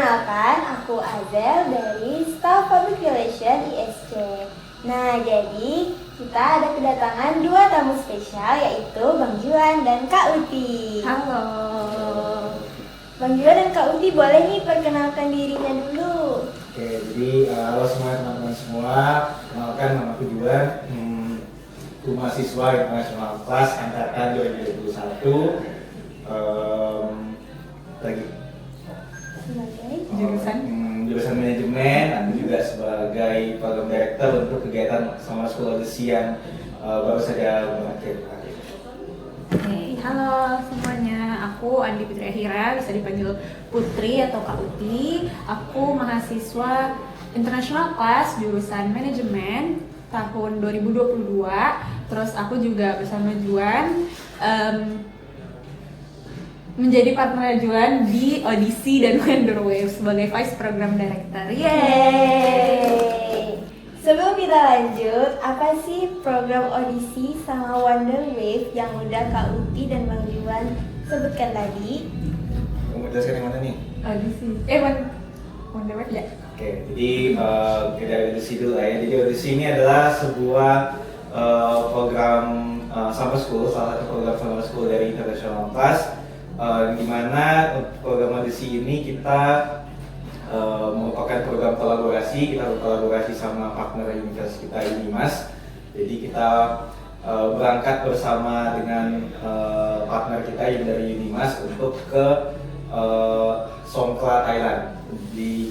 Perkenalkan, aku Azel dari Staff Public Relations ISC. Nah, jadi kita ada kedatangan dua tamu spesial, yaitu Bang Juan dan Kak Uti. Halo. Bang Juan dan Kak Uti boleh nih perkenalkan dirinya dulu. Oke, jadi halo semua teman-teman semua. Kenalkan, nama aku Juan. Aku mahasiswa internasional kelas angkatan 2021. Lagi jurusan manajemen, aku juga sebagai program director untuk kegiatan Summer School Odyssey yang baru saja berakhir. Halo semuanya, aku Andi Fitri Ahira, bisa dipanggil Putri atau Kak Uti. Aku mahasiswa international class jurusan manajemen tahun 2022. Terus aku juga bersama Juan menjadi partner Juan di Odyssey dan Wonder Wave sebagai Vice Program Director. Yeay! Sebelum kita lanjut, apa sih program Odyssey sama Wonder Wave yang udah Kak Uti dan Bang Juan sebutkan tadi? Mau jelaskan yang mana nih? Odyssey. Wonder Wave ya? Oke, jadi kita dari Odyssey dulu ya. Jadi Odyssey ini adalah sebuah program summer school, salah satu program summer school dari International Class. Di mana program Odyssey ini kita merupakan program kolaborasi. Kita berkolaborasi sama partner universitas kita Unimas. Jadi kita berangkat bersama dengan partner kita yang dari Unimas untuk ke Songkhla, Thailand.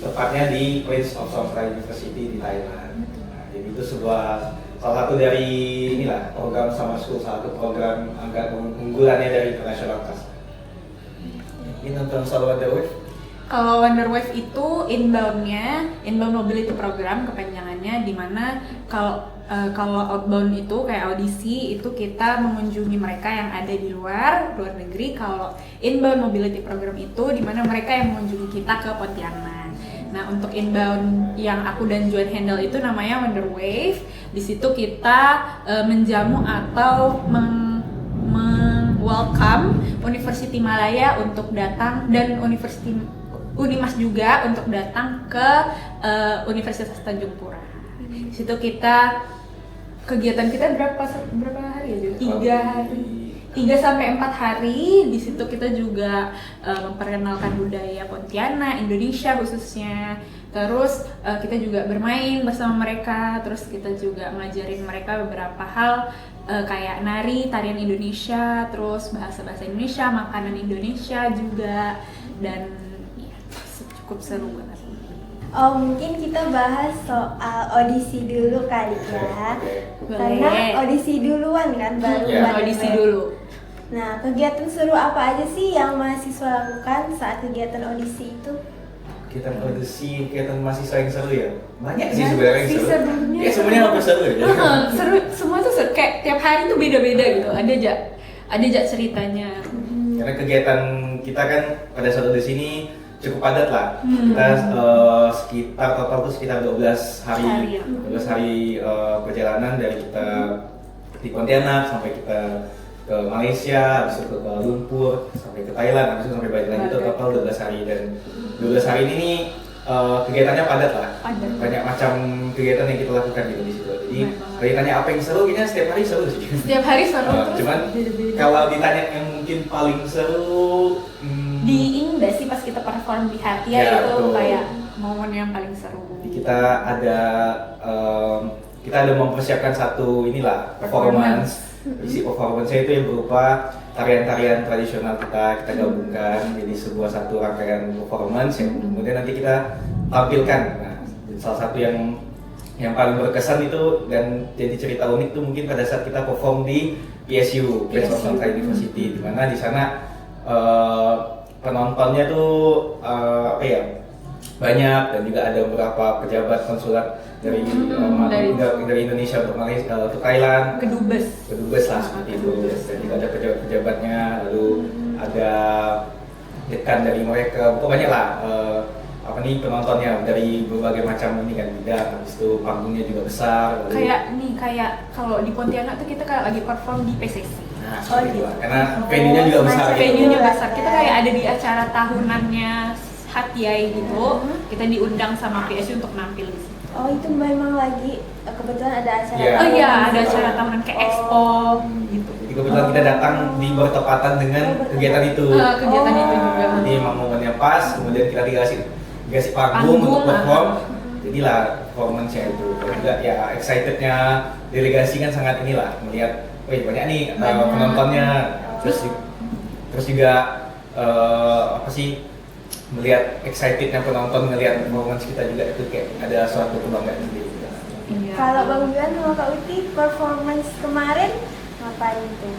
Tepatnya di Prince of Songkhla University di Thailand. Nah, jadi itu salah satu dari program summer school, salah satu program angkatan unggulannya dari International Class. Ini tentang soal Wonder Wave. Kalau Wonder Wave itu inbound mobility program kepanjangannya, dimana kalau outbound itu kayak audisi itu kita mengunjungi mereka yang ada di luar negeri. Kalau inbound mobility program itu dimana mereka yang mengunjungi kita ke Pontianak. Nah, untuk inbound yang aku dan Juan handle itu namanya Wonder Wave. Di situ kita menjamu atau welcome University Malaya untuk datang dan Unimas juga untuk datang ke Universitas Tanjung Pura. Di situ kegiatan kita berapa hari ya? 3 sampai 4 hari. Di situ kita juga memperkenalkan budaya Pontianak, Indonesia khususnya. Terus kita juga bermain bersama mereka. Terus kita juga ngajarin mereka beberapa hal kayak nari, tarian Indonesia, terus bahasa Indonesia, makanan Indonesia juga, dan ya, cukup seru banget. Oh, mungkin kita bahas soal audisi dulu kali ya. Boleh. Karena audisi duluan kan, baru Audisi dulu. Nah, kegiatan seru apa aja sih yang mahasiswa lakukan saat kegiatan audisi itu? Kegiatan audisi, kegiatan mahasiswa yang seru ya? Banyak sih sebenarnya yang seru. Serunya. Ya semuanya hampir seru ya. Seru, semua tuh seru. Kayak tiap hari tuh beda-beda gitu. Ada aja ceritanya. Karena kegiatan kita kan pada saat audisi ini cukup padat lah. Kita sekitar total tuh sekitar 12 hari. 12 hari perjalanan dari kita di Pontianak sampai kita ke Malaysia, habis itu ke Kuala Lumpur, sampai ke Thailand, habis itu sampai balik lagi, itu total 12 hari. Dan 12 hari ini nih kegiatannya padat lah. Banyak macam kegiatan yang kita lakukan gitu di situ. Jadi kegiatannya apa yang seru, kayaknya setiap hari seru sih. Setiap hari seru. Cuman kalau ditanya yang mungkin paling seru di ini nggak sih pas kita perform di Hatia ya, itu betul. kayak momen yang paling seru. Kita ada mempersiapkan satu performance. Isi performance-nya itu yang berupa tarian-tarian tradisional kita gabungkan jadi satu rangkaian performance yang kemudian nanti kita tampilkan. Nah, salah satu yang paling berkesan itu dan jadi cerita unik itu mungkin pada saat kita perform di PSU, Prince of Songkhla University, di mana di sana penontonnya tuh banyak, dan juga ada beberapa pejabat konsulat dari Indonesia untuk Thailand, kedubes lah seperti itu, dan juga ada pejabatnya, lalu ada dekan dari mereka, pokoknya lah penontonnya dari berbagai macam bidang, habis itu panggungnya juga besar. Kayak kalau di Pontianak tuh kita kayak lagi perform di PCC. Nah, karena venue-nya juga besar. Venue-nya besar. Kita kayak ada di acara tahunannya Hatyai gitu, kita diundang sama PSU untuk nampil di situ. Oh itu memang lagi kebetulan ada acara. Iya. Oh iya, ada gitu. acara tahunan kayak expo gitu. Jadi kebetulan kita datang di bertepatan dengan kegiatan itu. Kegiatan itu juga. Jadi emang momennya pas, kemudian kita dikasih panggung untuk perform. Jadilah performance-nya itu. Dan juga ya excitednya delegasi kan sangat inilah melihat, wih banyak nih penontonnya. Terus juga apa sih, melihat excitednya penonton ngelihat performance kita juga, itu kayak ada suatu kebanggaan sendiri. Iya. Kalau Bang Juan sama Kak Uti performance kemarin ngapain tuh?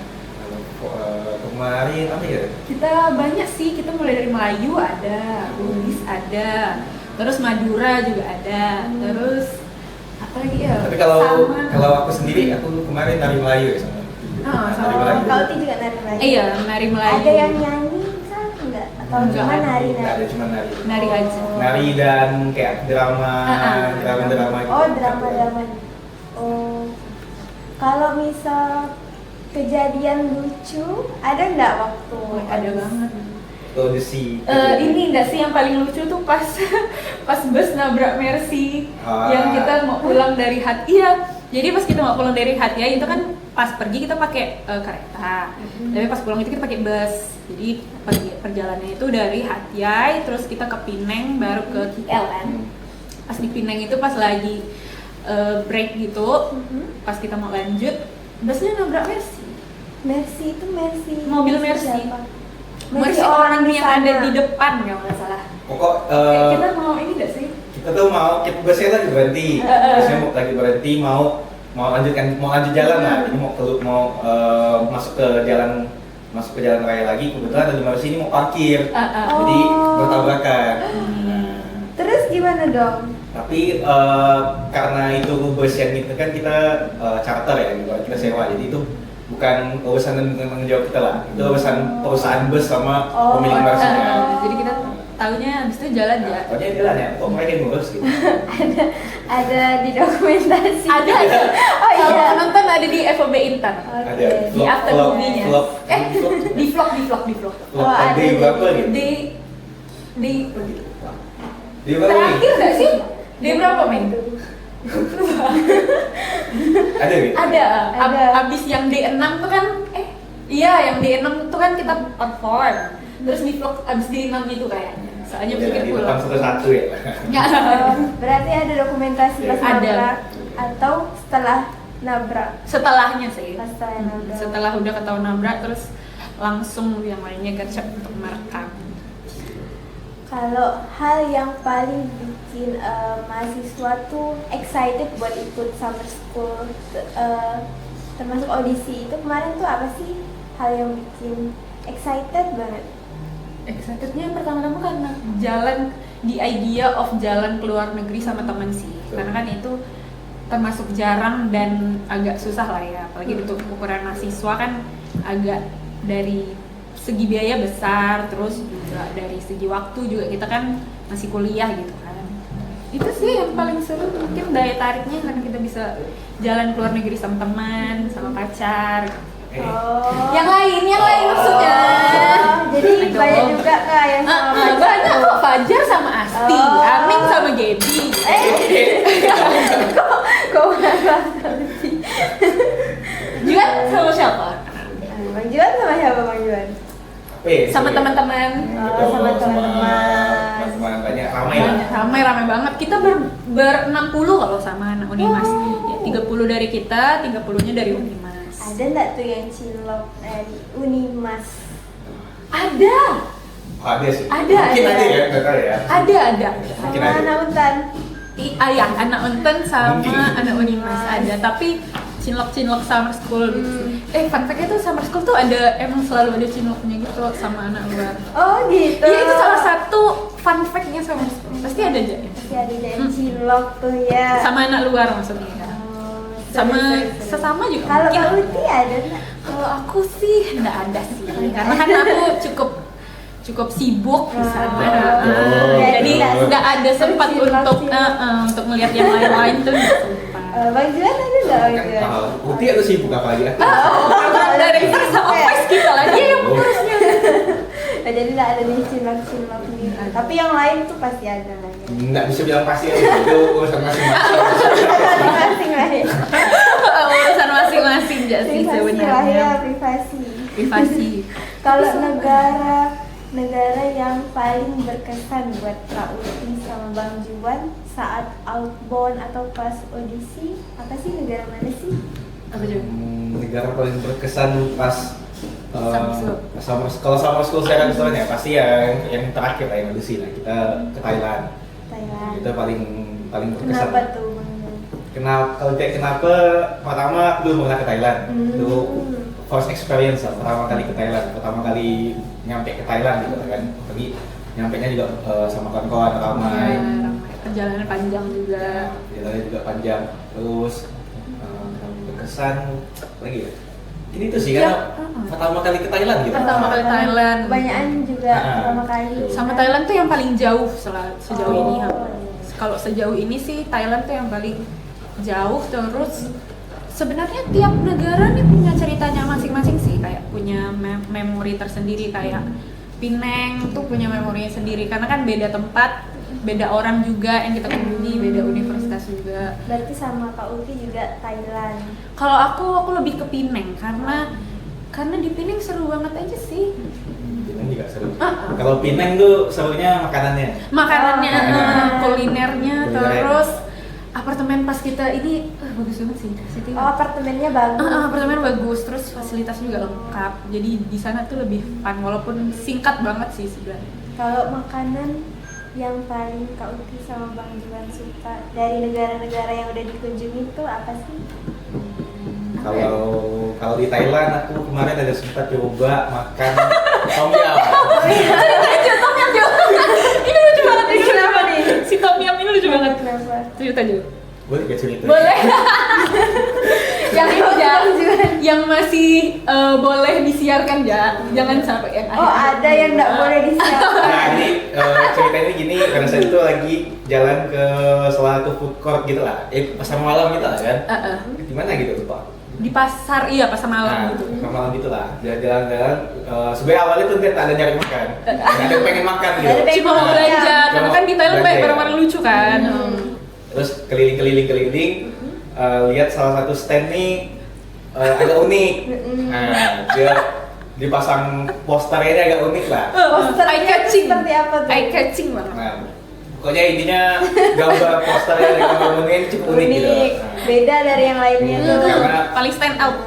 Kemarin apa ya? Kita banyak sih, kita mulai dari Melayu ada, Bugis ada, terus Madura juga ada, terus apa lagi ya? Tapi kalau Sama. aku sendiri, aku kemarin nari Melayu ya sama. Sama. Nari Melayu. Kak Uti juga nari lagi? Iya, nari Melayu. Ada yang nyanyi kan enggak? Atau Enggak cuma ada. nari-nari? Nggak ada, cuma nari. Nari aja. Nari dan kayak drama gitu. Oh drama-drama. Oh, kalau misal kejadian lucu ada nggak waktu? Ada banget. Audisi. Ini enggak sih yang paling lucu tuh pas pas bus nabrak Mercy yang kita mau pulang dari Hatyai. Jadi pas kita mau pulang dari Hatyai itu kan pas pergi kita pakai kereta, tapi pas pulang itu kita pakai bus. Jadi perjalanannya itu dari Hatyai terus kita ke Pineng baru ke KL kan. Pas di Pineng itu pas lagi break gitu, pas kita mau lanjut busnya nabrak Mercy. Mercy itu Mercy. Mobil Mercy. siapa? Mercy orang yang ada di depan kalau nggak salah. Pokok Kita mau ini nggak sih? kita tuh kita busnya lagi berhenti. Busnya mau lagi berhenti, mau lanjut jalan lah. Ini mau masuk ke jalan raya lagi. Kebetulan ada di sini mau parkir. Jadi bertabrakan. Terus gimana dong? Tapi karena itu bus yang itu kan kita charter ya, kita sewa. Jadi itu bukan urusan dan tanggung jawab kita lah. Itu urusan perusahaan bus sama pemilik busnya. Jadi kita tahunya habis itu jalan ya. Pokoknya jalan ya, kok mereka yang ngurus gitu. Ada di dokumentasi. Ada. Oh Kalau iya. penonton ada di FOB Intan. Oke. Ada Di after movie-nya. vlog. Di vlog. Vlog Oh, ada tadi berapa gitu? Di Di berapa nih? terakhir nggak sih? Di berapa men? Ada gitu? Ada. Ada. Abis yang D6 tuh kan iya yang D6 tuh kan kita perform. Terus di vlog abis D6 itu kayaknya. Soalnya Jadi bikin di pulang. depan satu-satu ya. Nggak Oh, berarti ada dokumentasi pas Ada. nabrak atau setelah nabrak? Setelahnya sih. Pas setelah nabrak. Setelah udah ketahuan nabrak terus langsung yang lainnya gercep untuk merekam. Kalau hal yang paling bikin mahasiswa tuh excited buat ikut summer school, termasuk audisi itu kemarin tuh apa sih hal yang bikin excited banget? Excitednya pertama-tama karena jalan di idea of jalan ke luar negeri sama teman sih. Karena kan itu termasuk jarang dan agak susah lah ya. Apalagi untuk ukuran mahasiswa kan agak dari segi biaya besar, terus juga dari segi waktu juga kita kan masih kuliah gitu kan. Itu sih yang paling seru, mungkin daya tariknya karena kita bisa jalan ke luar negeri sama teman, sama pacar. Oh. Yang lain maksudnya. Jadi Aduh. banyak juga kak yang sama pacar Banyak tuh. kok, Fajar sama Asti, Oh. Aming sama Gaby. Kok marah sih? Juan sama siapa? Bang Juan sama siapa Bang Juan? Sama teman-teman. Oh, sama teman-teman. Teman-teman banyak, ramai lah. Ramai banget. Kita ber-60 kalau sama anak Unimas. Ya, 30 dari kita, 30-nya dari Unimas. Ada nggak tuh yang cilok dari Unimas? Ada. Ada sih. Ada, Mungkin ada. ada ya, nggak tahu ya. Ada. Mungkin Sama ada. anak Untan. Ya, anak Unten sama Mungkin. anak Unimas ada, tapi cinlok summer school gitu sih. Fun fact-nya tuh summer school tuh ada, emang selalu ada cinloknya gitu sama anak luar. Oh gitu. Iya, itu salah satu fun fact-nya summer school. Pasti ada aja. Pasti ada yang cilok tuh ya. Sama anak luar maksudnya. Oh, Sama seru. sesama juga Kalau mungkin. Kak Uti ada nggak? Kalau aku sih nggak ada sih, karena kan aku cukup sibuk di sana. Oh, Jadi gitu. nggak ada sempat untuk melihat yang lain-lain tuh nggak sempat. Bang Juan ada nggak Bang Kan Juan? Uti atau sibuk apa lagi ya? Program director sama vice kita lagi yang ngurusnya. Nah, jadi nggak ada nih cilok nih. Tapi yang lain tuh pasti ada lah ya. Nggak bisa bilang pasti ya, itu urusan masing-masing. Masing-masing lah ya. Urusan masing-masing aja sih Privasi lah sebenarnya. ya, privasi. Privasi. Kalau negara yang paling berkesan buat Kak Uti sama Bang Juan saat outbound atau pas audisi, apa sih, negara mana sih? Apa juga? Negara paling berkesan pas Summer school. kalau summer school secara keseluruhan ya pasti yang terakhir lah, yang audisi lah, kita ke Thailand. Thailand. Itu paling berkesan. Kenapa tuh, Bang? Kalau tidak kenapa, pertama belum pernah ke Thailand. Itu first experience lah, pertama kali ke Thailand, pertama kali nyampe ke Thailand gitu kan. Pergi nyampenya juga sama kawan-kawan ramai. Ya, perjalanan panjang juga. Perjalanan juga panjang. Terus berkesan lagi ya. Ini tuh sih Ya, kan pertama kali ke Thailand gitu. Pertama kali Thailand. Kebanyakan juga pertama kali. Sama Thailand tuh yang paling jauh sejauh ini. Oh. Kalau sejauh ini sih Thailand tuh yang paling jauh. Terus sebenarnya tiap negara nih punya ceritanya masing-masing sih, kayak punya memori tersendiri. Kayak Penang tuh punya memorinya sendiri karena kan beda tempat, beda orang juga yang kita kunjungi, beda universitas juga. Berarti sama Kak Uti juga Thailand. Kalau aku lebih ke Penang karena di Penang seru banget aja sih. Penang juga seru. Kalau Penang tuh serunya makanannya. Makanannya, Oh. kulinernya, Kulinernya. terus apartemen pas kita ini bagus banget sih. Situ. Oh, apartemennya bagus. Apartemen bagus, terus fasilitas juga lengkap. Jadi di sana tuh lebih fun walaupun singkat banget sih sebenarnya. Kalau makanan yang paling Kak Uti sama Bang Juan suka dari negara-negara yang udah dikunjungi itu apa sih? Kalau di Thailand aku kemarin ada sempat coba makan tom yum. Ini lucu banget nih. Kenapa nih? Si Tom Yum ini lucu banget. Kenapa? Cerita aja. Boleh gak cerita? Boleh. yang masih boleh disiarkan ya, jangan sampai yang Oh, ada yang nggak boleh disiapkan. Nah ini ceritanya gini, karena saya itu lagi jalan ke salah satu food court gitu lah, pasar malam gitu lah kan. Di mana gitu lupa. Di pasar, iya pasar malam Nah, gitu. pasar malam gitu lah, jalan-jalan. Sebenarnya awalnya tuh nggak ada nyari makan, nggak ada pengen makan gitu. Nggak ada Cuma mau belanja, karena kan di Thailand banyak barang-barang lucu kan. Terus keliling-keliling, lihat salah satu stand nih agak unik. Nah, dia dipasang posternya ini agak unik lah. Posternya Eye catching. seperti apa tuh? Eye catching banget. Nah, pokoknya intinya gambar posternya dari gambar ini cukup unik gitu. Unik, beda dari yang lainnya tuh. Karena Paling stand out.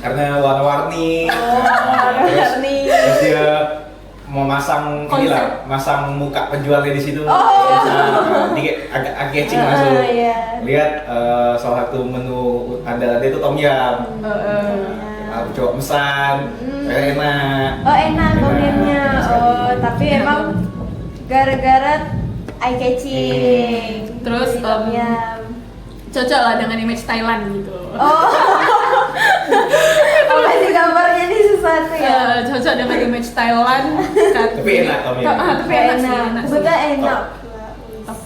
karena warna-warni. Warna-warni. Terus dia mau masang Konsep. inilah, masang muka penjualnya di situ. Oh. Jadi agak catching masuk. Iya. Lihat salah satu menu andalan dia itu tom yum. Aku coba pesan, enak. Oh, enak komennya. Oh, tapi emang gara-gara eye catching. Terus, Tom yum. Cocok lah dengan image Thailand gitu. Oh. Oh, masih gambarnya nih sesuatu ya. Cocok dengan image Thailand. Tapi enak tom yum. Tapi enak sih, enak sih. Betul enak.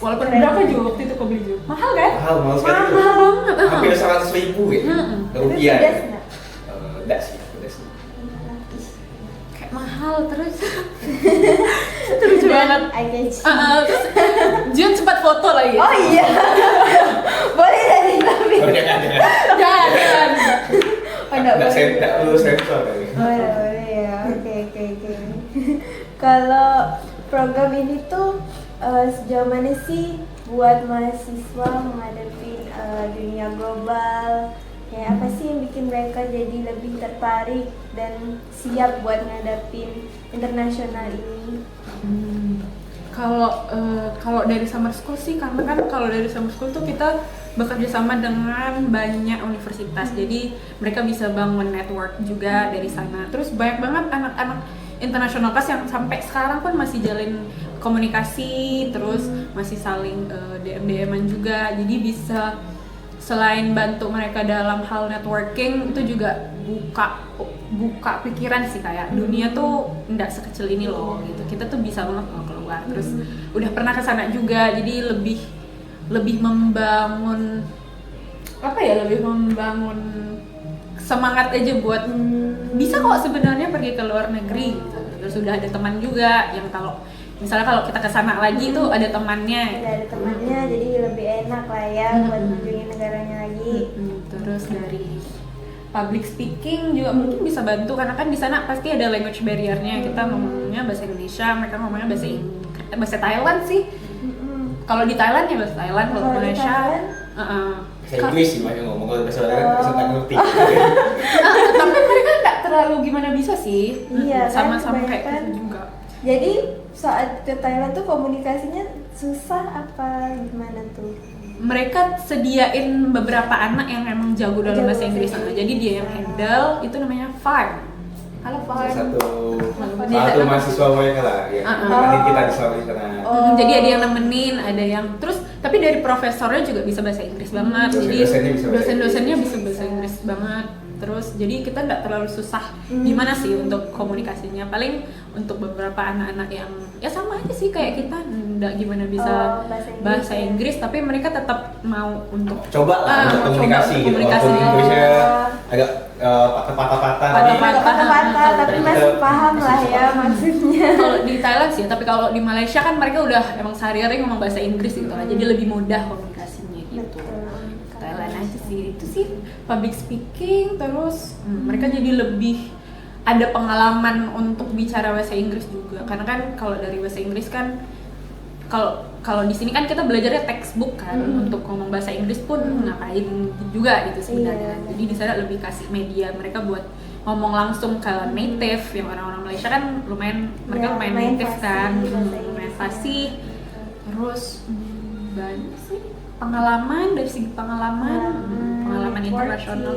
Walaupun berapa juga waktu itu kau beli juga? Mahal kan? Mahal sekali tuh. Mahal banget. Hampir 100.000 gitu. Itu Rupiah. pedas nggak? Enggak sih, pedas. Kayak mahal terus. Itu lucu banget. Eye catching. Terus Jun sempat foto lagi. Oh iya. Boleh dari tapi. Oh, jangan. Jangan. Oh, nggak boleh. Enggak perlu sensor kali. Oh, nggak boleh ya. Oke. Kalau program ini tuh sejauh mana sih buat mahasiswa menghadapi dunia global? Kayak apa sih yang bikin mereka jadi lebih tertarik dan siap buat ngadapin internasional ini? Kalau dari summer school sih, karena kan kalau dari summer school tuh kita bekerja sama dengan banyak universitas, jadi mereka bisa bangun network juga dari sana. Terus banyak banget anak-anak internasional kelas yang sampai sekarang pun masih jalin komunikasi, terus masih saling DM-an juga. Jadi bisa selain bantu mereka dalam hal networking, itu juga buka pikiran sih, kayak dunia tuh nggak sekecil ini loh gitu. Kita tuh bisa banget loh keluar. Terus udah pernah kesana juga, jadi lebih membangun lebih membangun semangat aja buat bisa kok sebenarnya pergi ke luar negeri gitu. Terus sudah ada teman juga yang kalau misalnya kalau kita ke sana lagi tuh ada temannya. Ada temannya, jadi lebih enak lah ya buat kunjungin negaranya lagi. Terus dari public speaking juga mungkin bisa bantu karena kan di sana pasti ada language barrier-nya. Kita ngomongnya bahasa Indonesia, mereka ngomongnya bahasa Thailand sih. Kalau di Thailand ya bahasa Thailand, kalau di Malaysia Bahasa Inggris sih banyak ngomong, kalau bahasa Thailand bisa nggak ngerti. tapi mereka nggak terlalu gimana bisa sih. Iya, kan, Sama-sama kayak kebanyakan. gitu juga. Jadi saat ke Thailand tuh komunikasinya susah apa gimana tuh? Mereka sediain beberapa anak yang emang jago dalam Jago bahasa Inggris bahasa sana. Inggris. Jadi dia yang handle, itu namanya Farm. Halo Salah Farm. satu mahasiswa mereka lah ya. Nemenin kita di sana. Jadi ada yang nemenin, ada yang terus tapi dari profesornya juga bisa bahasa Inggris banget. Jadi Dosen-dosennya bisa bahasa dosen-dosennya bisa bahasa Inggris banget. Terus jadi kita nggak terlalu susah gimana sih untuk komunikasinya. Paling untuk beberapa anak-anak yang ya sama aja sih kayak kita nggak gimana bisa bahasa Inggris tapi mereka tetap mau untuk Coba lah untuk coba komunikasi gitu. komunikasi. Walaupun Inggrisnya agak patah-patah Patah-patah tapi kita masih paham lah masih ya paham. maksudnya. Kalau di Thailand sih, tapi kalau di Malaysia kan mereka udah emang sehari-hari ngomong bahasa Inggris gitu lah, jadi lebih mudah komunikasinya gitu. Thailand aja sih, itu sih public speaking, terus mereka jadi lebih ada pengalaman untuk bicara bahasa Inggris juga, karena kan kalau dari bahasa Inggris kan kalau di sini kan kita belajarnya textbook kan, untuk ngomong bahasa Inggris pun ngapain juga gitu sebenarnya. Iya. Jadi di sana lebih kasih media mereka buat ngomong langsung ke native, yang orang-orang Malaysia kan mereka lumayan native fasih kan, bahasa lumayan Inggris. fasih. Terus banyak sih pengalaman dari segi pengalaman internasional.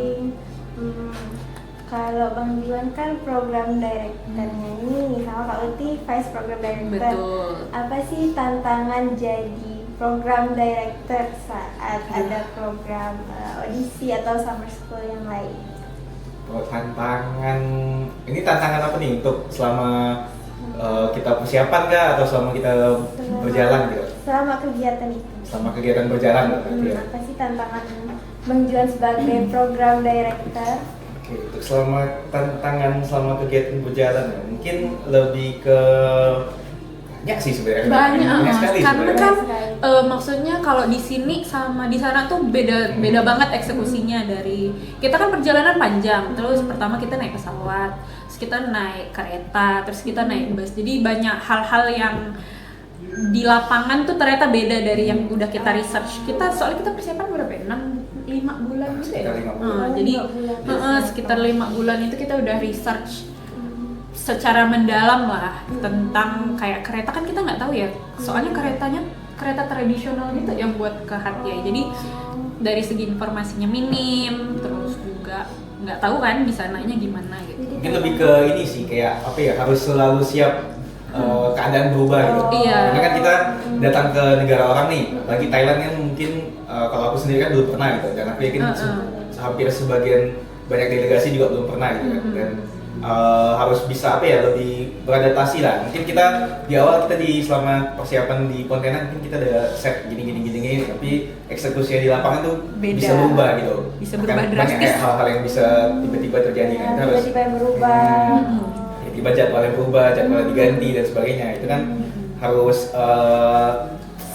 Kalau Bang Juan kan program directornya nih, sama Kak Uti vice program director. Betul. Apa sih tantangan jadi program director saat ada program audisi atau summer school yang lain? Oh, ini tantangan apa nih untuk selama kita persiapan kah atau selama kita berjalan gitu? Selama kegiatan itu. Selama kegiatan berjalan berarti ya. Apa sih tantangan Bang Juan sebagai program director? Oke, untuk tantangan selama kegiatan berjalan ya, mungkin lebih ke banyak sih sebenarnya. Banyak sekali karena sebenarnya. kan maksudnya kalau di sini sama di sana tuh beda banget eksekusinya. Dari kita kan perjalanan panjang, terus pertama kita naik pesawat, terus kita naik kereta, terus kita naik bus, jadi banyak hal-hal yang di lapangan tuh ternyata beda dari yang udah kita research. Soalnya kita persiapan berapa ya? 5 bulan gitu ya? Sekitar 5 bulan. Jadi 5 bulan. sekitar 5 bulan itu kita udah research secara mendalam lah tentang kayak kereta kan kita nggak tahu ya, soalnya kereta tradisional gitu yang buat ke Hatyai, jadi dari segi informasinya minim, terus juga nggak tahu kan di sananya gimana gitu. Mungkin lebih ke ini sih, kayak apa ya, harus selalu siap keadaan berubah gitu. Iya. Karena kan kita datang ke negara orang nih, lagi Thailand kan mungkin kalau aku sendiri kan belum pernah gitu, dan aku yakin hampir sebagian banyak delegasi juga belum pernah gitu kan. Dan harus bisa apa ya, lebih beradaptasi lah. Mungkin kita di awal selama persiapan di Pontianak mungkin kita udah set gini, tapi eksekusinya di lapangan tuh Beda. bisa berubah gitu. Bisa berubah Kan drastis. banyak hal-hal yang bisa tiba-tiba terjadi kan. Kita harus Tiba-tiba berubah. tiba jadwalnya berubah, jadwalnya diganti dan sebagainya. Itu kan harus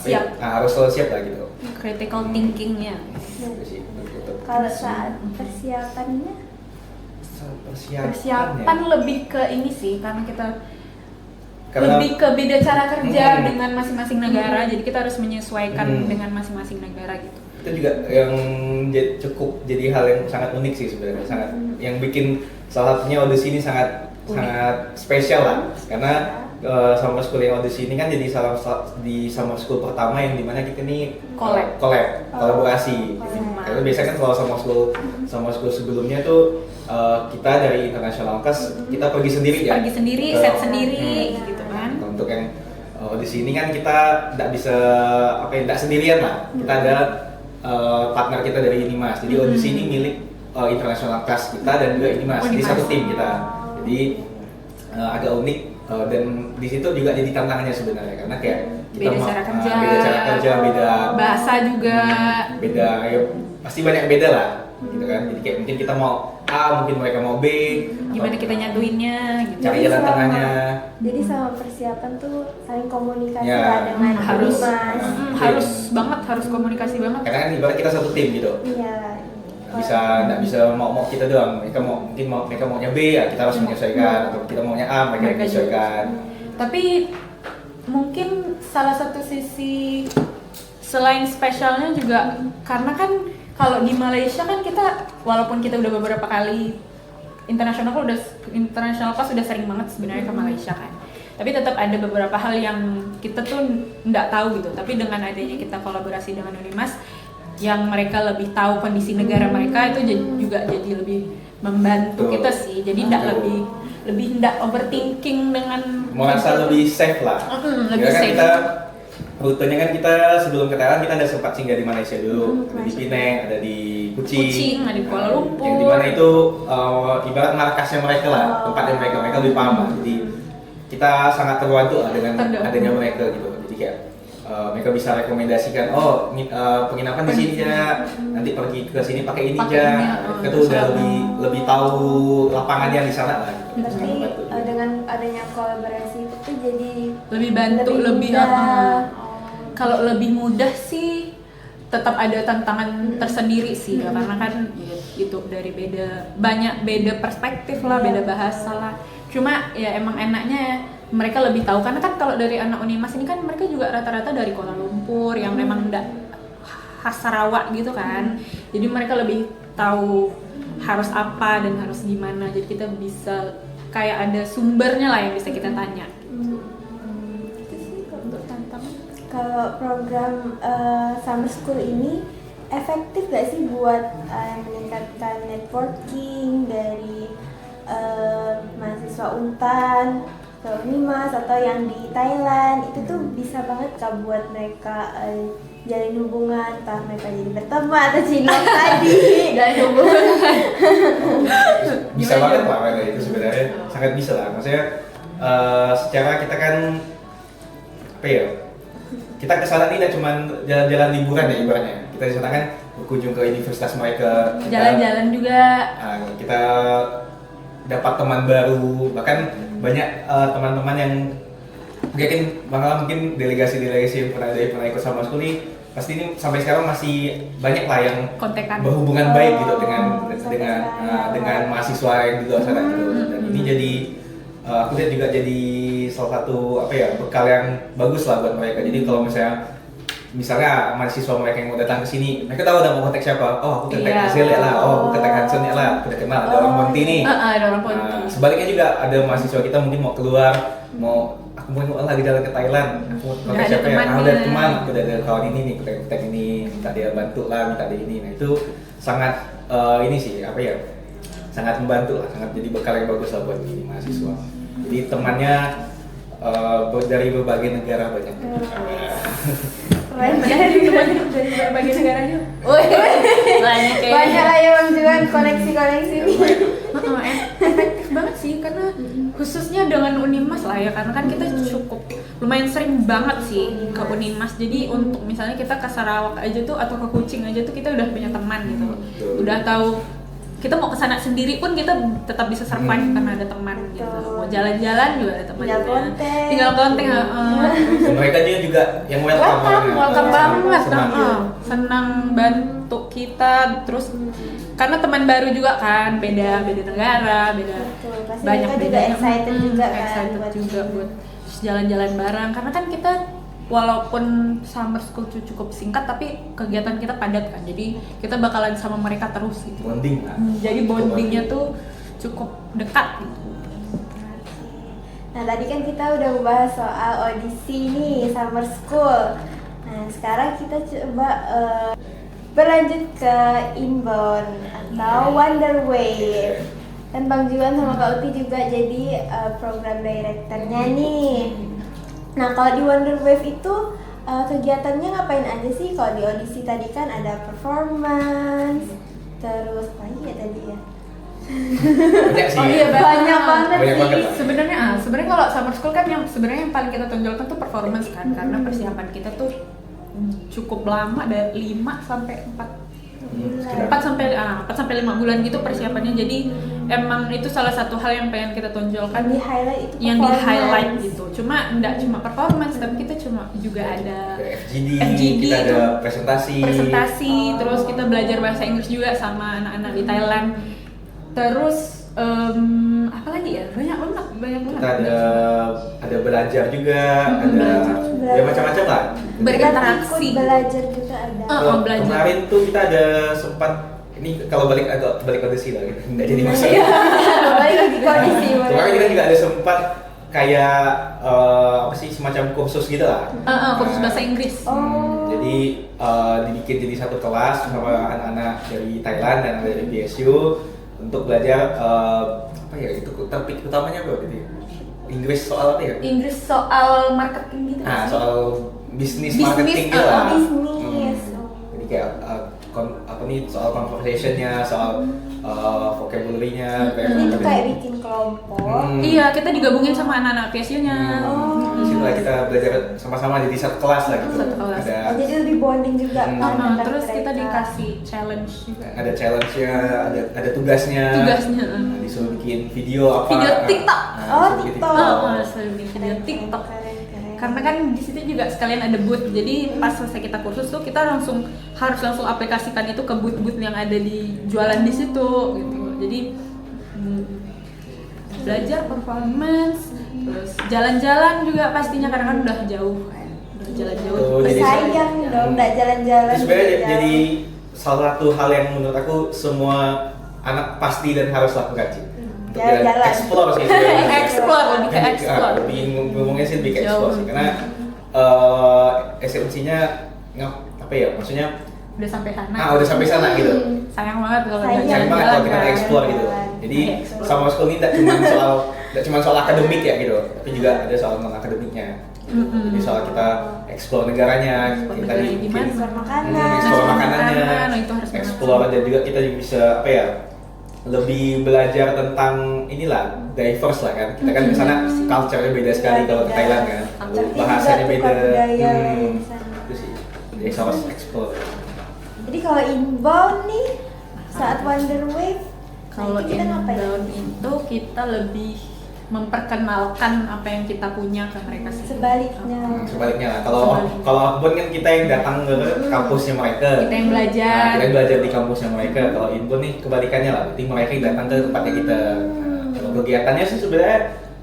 Siap. harus selalu siap lah gitu. Critical thinkingnya. Itu sih, untuk Kalau saat persiapannya, Persiapan lebih ke ini sih, karena kita Karena- lebih ke beda cara kerja dengan masing-masing negara, jadi kita harus menyesuaikan dengan masing-masing negara gitu. itu juga yang cukup jadi hal yang sangat unik sih sebenarnya, sangat yang bikin salah satunya audisi ini sangat spesial lah, karena summer school yang audisi ini kan jadi di summer school pertama yang dimana kita ini kolaborasi. Karena biasanya kan kalau summer school sebelumnya tuh kita dari international class kita pergi sendiri ya. Pergi sendiri, set sendiri gitu kan. Untuk yang di sini kan kita tidak sendirian lah. Kita ada partner kita dari Unimas. Jadi di sini milik international class kita dan juga Unimas. Jadi satu tim kita. Jadi agak unik dan di situ juga jadi tantangannya sebenarnya, karena kayak kita Beda cara kerja, beda bahasa juga, juga. beda ya, pasti banyak beda lah. gitu kan. Jadi kayak mungkin kita mau A, mungkin mereka mau B, Gimana kita nyatuinnya gitu. cari jalan tengahnya. Jadi sama persiapan tuh saling komunikasi Ya, lah dengan harus. Unimas. Harus banget, harus komunikasi banget. Karena kan ibarat kita satu tim gitu. Iya. Nggak bisa mau kita doang. Mereka maunya B, ya kita harus menyesuaikan. Atau kita maunya A, mereka menyesuaikan. Tapi mungkin salah satu sisi selain spesialnya juga karena kan kalau di Malaysia kan kita walaupun kita udah beberapa kali internasional pas sudah sering banget sebenarnya ke Malaysia kan. Tapi tetap ada beberapa hal yang kita tuh nggak tahu gitu. Tapi dengan adanya kita kolaborasi dengan Unimas yang mereka lebih tahu kondisi negara mereka itu juga jadi lebih membantu Betul. kita sih. Jadi nggak lebih nggak overthinking dengan Merasa lebih safe lah. lebih Ya kan safe. kita rutenya kan kita sebelum ke Thailand kita ada sempat singgah di Malaysia dulu, ada di Penang, ada di Kuching, ada di Kuala Lumpur. yang dimana itu ibarat markasnya mereka lah, tempatnya mereka lebih paham lah. Jadi kita sangat terbantu lah dengan adanya mereka gitu. Jadi kayak mereka bisa rekomendasikan, penginapan di sini ya, nanti pergi ke sini pakai ini Pakai ya. ini, Kita tuh udah lebih tahu lapangannya di sana lah. Gitu. Berarti Sangat membantu. dengan adanya kolaborasi itu jadi lebih bantu lebih mudah. kalau lebih mudah sih tetap ada tantangan tersendiri sih ya, karena kan ya, itu dari beda perspektif lah, beda bahasa lah. Cuma ya emang enaknya mereka lebih tahu karena kan kalau dari anak Unimas ini kan mereka juga rata-rata dari Kuala Lumpur yang memang enggak khas Sarawak gitu kan. Jadi mereka lebih tahu harus apa dan harus gimana. Jadi kita bisa kayak ada sumbernya lah yang bisa kita tanya. Itu sih kalau untuk tantangan. Kalau program summer school ini efektif gak sih buat meningkatkan networking dari mahasiswa Untan ke Unimas atau yang di Thailand? Itu tuh bisa banget kah buat mereka jalin hubungan, entah mereka jadi berteman atau cinlok tadi. Jalin hubungan. Bisa banget Pak Wenda, itu sebenarnya sangat bisa lah. Maksudnya secara kita kan apa ya, kita ke sana tidak cuma jalan-jalan liburan ya ibaratnya. Kita di sana kan berkunjung ke universitas mereka, Jalan-jalan juga. Kita dapat teman baru, bahkan banyak teman-teman yang mungkin delegasi-delegasi yang pernah ikut sama school nih, pasti ini sampai sekarang masih banyak lah yang Kontekan. berhubungan baik gitu sampai dengan mahasiswa yang di luar sana gitu. Dan ini jadi aku lihat juga jadi salah satu bekal yang bagus lah buat mereka. Jadi kalau misalnya mahasiswa mereka yang mau datang ke sini, mereka tahu udah mau kontak siapa. Oh, aku kontak Hazel ya lah. Oh, aku kontak Hanson ya lah. Aku udah kenal ada orang Ponti nih. Ada orang Ponti. Sebaliknya juga ada mahasiswa kita mungkin mau keluar, aku mau lagi jalan ke Thailand. Aku mau kontak Udah ada siapa ya? temannya. Ada teman. Aku udah ada kawan ini nih, kontak ini, minta dia bantu lah, minta dia ini. Nah itu sangat ini sih sangat membantu lah, sangat jadi bekal yang bagus lah buat ini mahasiswa. Jadi temannya dari berbagai negara banyak. Keren. Dari berbagai negara juga. Banyak kayak. Banyak lah yang menjual koleksi-koleksi ini. Efektif banget sih karena khususnya dengan Unimas lah ya, karena kan kita cukup lumayan sering banget sih ke Unimas. Jadi untuk misalnya kita ke Sarawak aja tuh atau ke Kuching aja tuh kita udah punya teman gitu. Udah tahu kita mau kesana sendiri pun kita tetap bisa survive karena ada teman gitu. Mau jalan-jalan juga ada teman. Tinggal kontak. Dan mereka juga yang Welcome banget. Senang. Senang bantu kita terus karena teman baru juga kan, beda negara, beda Betul, pasti banyak mereka juga bedanya. excited juga kan Excited buat juga ini. buat jalan-jalan bareng karena kan kita walaupun summer school itu cukup singkat tapi kegiatan kita padat kan, jadi kita bakalan sama mereka terus gitu. Bonding lah. Jadi bondingnya tuh cukup dekat gitu. Nah tadi kan kita udah membahas soal audisi nih summer school. Nah sekarang kita coba berlanjut ke inbound atau Wonder Wave. Dan Bang Juan sama Kak Uti juga jadi program directornya nih. Nah kalau di Wonder Wave itu kegiatannya ngapain aja sih? Kalau di audisi tadi kan ada performance, terus apa lagi ya tadi ya? Banyak sih. Oh iya, Banyak banget Banyak sih. banget. Sebenarnya kalau summer school kan yang sebenarnya yang paling kita tonjolkan tuh performance kan, karena persiapan kita tuh cukup lama, dari 5 sampai 4 sekitar 4 sampai 5 bulan gitu persiapannya. Jadi emang itu salah satu hal yang pengen kita tonjolkan, Di highlight itu yang di highlight performance. gitu. Cuma enggak cuma performance, tapi kita juga ada FGD, kita ada presentasi, terus kita belajar bahasa Inggris juga sama anak-anak di Thailand. Terus apa lagi ya? Banyak banget. kita ada belajar juga, belajar ada ya macam-macam lah. berinteraksi. Ikut belajar juga ada. Kalau belajar. kemarin tuh kita ada sempat ini kalau balik kondisi lah gitu. Nggak jadi masalah. Balik lagi kondisi. Kemarin kita juga ada sempat kayak apa sih semacam kursus gitu lah. Kursus bahasa Inggris. Jadi dibikin jadi satu kelas sama anak-anak dari Thailand dan dari BSU untuk belajar apa ya itu topik utamanya apa gitu ya? Inggris soal apa ya? Inggris soal marketing gitu. Nah, soal bisnis Bisnis, marketing gitu lah. bisnis. Jadi kayak apa nih soal conversationnya, soal vocabulary-nya, Jadi itu kayak bikin kelompok. Iya, kita digabungin sama anak-anak PSU-nya. Di situ lah kita belajar sama-sama jadi satu kelas lah gitu. Satu kelas. Jadi lebih bonding juga kan antar Terus kita mereka. dikasih challenge juga. Ada challenge-nya, ada tugasnya. Tugasnya. Nah, disuruh bikin video apa? Video TikTok. Disuruh bikin TikTok. Saya bikin video TikTok. Keren. Karena kan di situ juga sekalian ada booth. Jadi pas selesai kita kursus tuh kita harus langsung aplikasikan itu ke booth-booth yang ada di jualan di situ gitu. Jadi belajar performance, terus jalan-jalan juga pastinya karena kan udah jauh kan. Udah jalan-jauh. Jadi Sayang dong, nggak jalan-jalan. Itu sebenarnya jauh. jadi salah satu hal yang menurut aku semua anak pasti dan harus lakukan sih. Untuk Jalan-jalan. explore sih sebenarnya. Explore, lebih ke explore. Lebih ngomongnya sih lebih ke explore sih, karena esensinya apa ya, maksudnya Udah sampai sana. udah sampai sana gitu. Sayang banget kalau Sayang. nggak Sayang banget kalau kita jalan-jalan. explore gitu. Jadi Explore. sama school ini tidak cuma soal akademik ya gitu, tapi juga ada soal non akademiknya. Jadi soal kita explore negaranya, Explore kita negaranya bikin gimana? Explore makanan. explore makanannya, Makanan, itu harus banget. explore dan juga kita juga bisa apa ya, lebih belajar tentang inilah diverse lah kan. Kita kan di sana culture-nya beda sekali kalau ke Thailand kan, Culture bahasanya juga beda. tukar budaya di sana. Itu sih, jadi harus explore. Jadi kalau inbound nih saat Wonder Wave, Kalau itu kita ngapain? inbound itu kita lebih memperkenalkan apa yang kita punya ke mereka sih. Sebaliknya. Sebaliknya lah, kalau outbound kan kita yang datang ke kampusnya mereka. Kita yang belajar. Nah, kita yang belajar di kampusnya mereka. Kalau inbound nih kebalikannya lah, berarti mereka yang datang ke tempatnya kita. Nah, kalau kegiatannya sih sebenarnya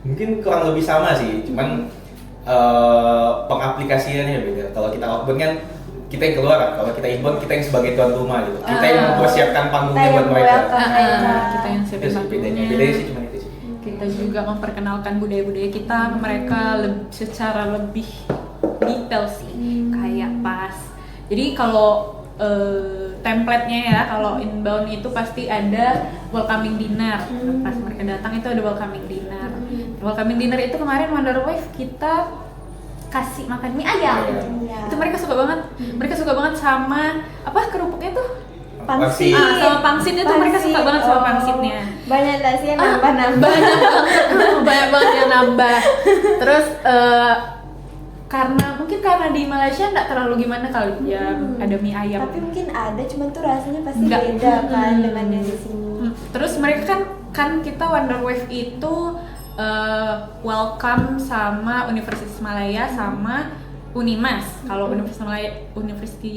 mungkin kurang lebih sama sih, cuman pengaplikasiannya beda. Kalau kita outbound kan kita yang keluar, kalau kita inbound kita yang sebagai tuan rumah gitu. Kita yang mempersiapkan panggungnya Kita buat yang mereka. welcome mereka. Kita yang Itu siapin sih bedanya. panggungnya. Bedanya sih cuma itu sih. Kita juga memperkenalkan budaya-budaya kita ke mereka secara lebih detail sih, kayak pas. Jadi kalau template-nya ya, kalau inbound itu pasti ada welcoming dinner. Pas mereka datang itu ada welcoming dinner. Welcoming dinner itu kemarin Wonder Wave kita kasih makan mie ayam. Iya. Itu mereka suka banget. Mereka suka banget sama apa kerupuknya tuh? Pangsit. Sama pangsitnya tuh mereka suka banget sama pangsitnya. Banyak nggak sih yang nambah-nambah? Banyak banget yang nambah. Terus karena di Malaysia nggak terlalu gimana kali ya, ada mie ayam. Tapi mungkin ada, cuman tuh rasanya pasti Nggak. beda kan dengan yang di sini. Terus mereka kan kita Wonder Wave itu welcome sama Universitas Malaya sama Unimas. Kalau Universitas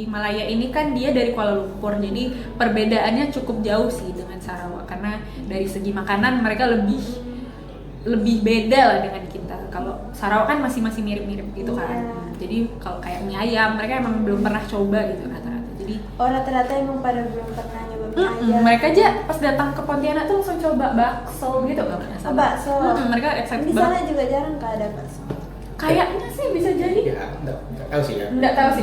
Malaya ini kan dia dari Kuala Lumpur, jadi perbedaannya cukup jauh sih dengan Sarawak karena dari segi makanan mereka lebih beda lah dengan kita. Kalau Sarawak kan masih mirip-mirip gitu kan. Jadi kalau kayak mie ayam mereka emang belum pernah coba gitu rata-rata. Jadi Rata-rata emang pada belum pernah nyoba mie ayam. mereka aja pas datang ke Pontianak tuh langsung coba bakso gitu kalau nggak salah. Bakso. Mereka excited Di sana banget. juga jarang nggak ada bakso. Kayaknya sih bisa jadi. Ya, enggak tahu sih ya. Nggak tahu sih.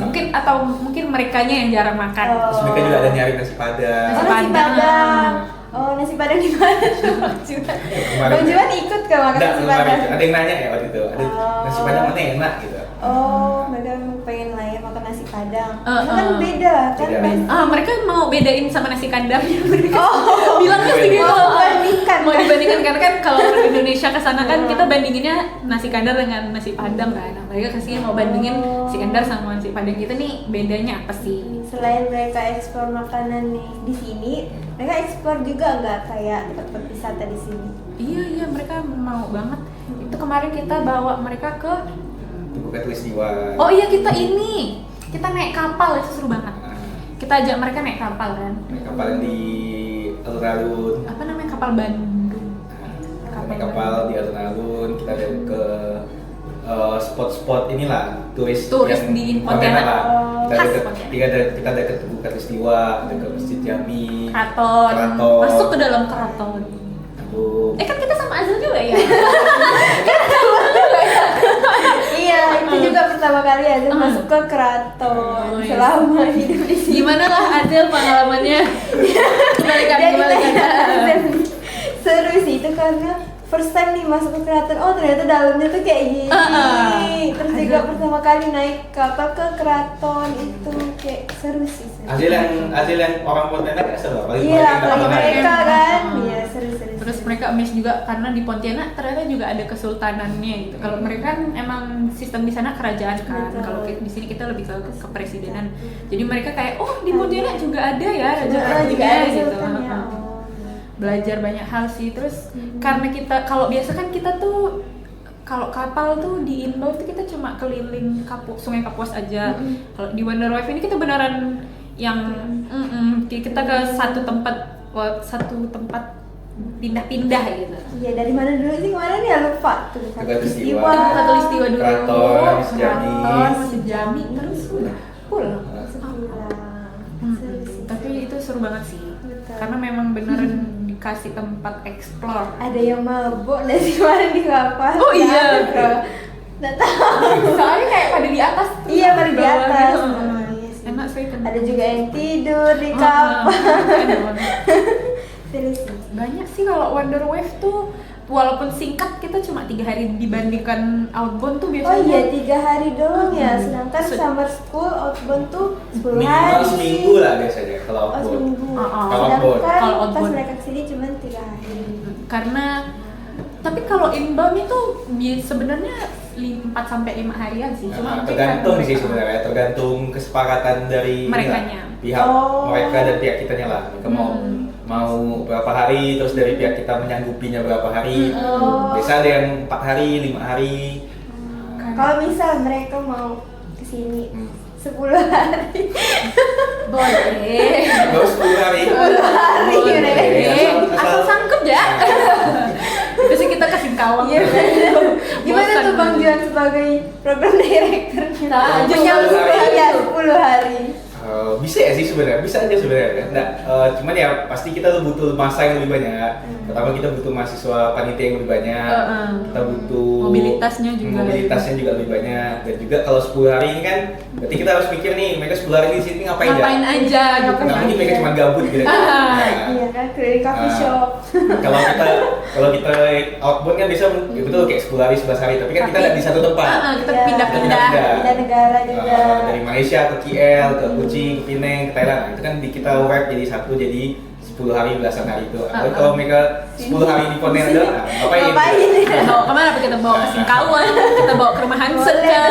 Mungkin merekanya yang jarang makan. Terus mereka juga ada nyari nasi padang. Nasi Nasi Padang. Padang. Nasi Padang di mana tuh Bang Juan? Kemarin- Bang Juan ikut ke makan Enggak, nasi kemarin Padang. ada yang nanya ya waktu itu. Ada nasi padang mana yang enak gitu. Mereka pengen lah ya makan nasi Padang. Uh-uh. Itu kan beda kan Beda, pasti. Mereka mau bedain sama nasi kandarnya. Mereka Oh, bilangnya sih gitu. mau bandingkan. Mau dibandingkan karena kan kalau di Indonesia ke sana kan kita bandinginnya nasi kandar dengan nasi padang kan. Nah, mereka kesini mau bandingin nasi kandar sama nasi padang kita nih bedanya apa sih? Selain mereka ekspor makanan nih di sini, mereka ekspor juga nggak kayak tempat wisata di sini. Iya mereka mau banget. Itu kemarin kita bawa mereka ke Tugu Katulistiwa. oh iya kita naik kapal, itu seru banget. Kita ajak mereka naik kapal kan. Naik kapal di alun-alun. Apa namanya kapal Bandung? Naik kapal di alun-alun, kita ada ke spot-spot inilah turis yang Di Pontianak Pontianak. lah. Khas Pontianak. Kita ada ke Tugu Katulistiwa, ada ke Masjid Jami, Keraton. Masuk ke dalam keraton. Lalu Kan kita sama Azul juga ya. Iya, itu juga pertama kali Azul masuk ke keraton Oh, iya. selama hidup di sini. Gimana lah Azul pengalamannya? Kembalikan. Seru sih itu karena first time nih masuk ke keraton. Oh ternyata dalamnya tuh kayak gini. Terus juga pertama kali naik kapal ke keraton itu kayak seru sih. hasil yang orang Pontianak ya seru. Iya, apalagi Pontianak. mereka kan. Iya seru. Terus mereka amazed juga karena di Pontianak ternyata juga ada kesultanannya gitu. Kalau mereka kan emang sistem di sana kerajaan kan. Betul. Kalau di sini kita lebih ke kepresidenan. Jadi mereka kayak di Pontianak juga ada ya raja Juga ratunya ada gitu. sultannya. Belajar banyak hal sih. Terus karena kita kalau biasa kan kita tuh kalau kapal tuh di inbound tuh kita cuma keliling Sungai Kapuas aja. Kalau di Wonder Wave ini kita beneran yang kita ke satu tempat pindah-pindah gitu. Iya dari mana dulu sih kemarin ya lupa tuh. Katulistiwa. Katulistiwa dulu. Keraton, Masjid Jami. Keraton, Masjid Jami, terus udah pulang. Seru sih. Tapi itu seru banget sih. Betul. Karena memang beneran dikasih tempat explore. Ada yang mabuk dan sih kemarin di kapal. Oh iya. Nggak tahu. Soalnya kayak pada di atas. terus Iya pada di bawah atas. gitu. Iya sih. Enak sih kan. Ada juga yang tidur di kapal. Seru sih. Banyak sih kalau Wonder Wave tuh walaupun singkat kita cuma 3 hari dibandingkan outbound tuh Oh biasanya. iya 3 hari doang ya. Sedangkan summer school outbound tuh 10 Minimal hari. seminggu lah biasanya kalau Oh outbound. seminggu. Kalau outbound. Sedangkan Kalau pas outbound. mereka kesini cuma 3 hari. Karena tapi kalau inbound itu sebenarnya 4 sampai 5 harian sih. Cuma mungkin Tergantung kan- sih sebenarnya, tergantung kesepakatan dari Merekanya. pihak Oh. mereka dan pihak kitanya lah. Mereka mau berapa hari, terus dari pihak kita menyanggupinya berapa hari. Oh. Biasa ada yang 4 hari, 5 hari. Kalau misal mereka mau kesini Hmm. 10 hari. boleh. Baru 10 hari. 10 hari mereka. Asal sanggup ya. Itu sih kita kasih kawang. Iya benar. Gimana Bosan tuh Bang gitu. Juan sebagai program directornya? Nah, Punya 10 hari. ya 10 hari. Bisa ya sih sebenarnya, bisa aja sebenarnya. Nggak, cuman ya pasti kita butuh masa yang lebih banyak. Pertama kita butuh mahasiswa panitia yang lebih banyak. Kita butuh mobilitasnya juga lebih banyak. Dan juga kalau 10 hari ini kan, berarti kita harus mikir nih, mereka 10 hari di sini ngapain Ngapain aja gitu. Ngapain Nggak mungkin mereka aja. cuma gabut gitu. Nah, Iya kan keliling coffee shop. kalau kita outbound kan bisa ya betul kayak 10 hari 11 hari, tapi kan kita nggak di satu tempat. Kita Iya. pindah-pindah. Pindah negara juga. Dari Malaysia ke KL, ke Kuching, ke Penang, ke Thailand. Nah, itu kan kita wrap jadi satu, jadi 10 hari, belasan hari itu. Lalu kalau mereka 10 hari di Pontianak ada, ngapain? Ngapain? Kita bawa kemana? Kita bawa ke Singkawang, kita bawa ke rumah Hansen kan,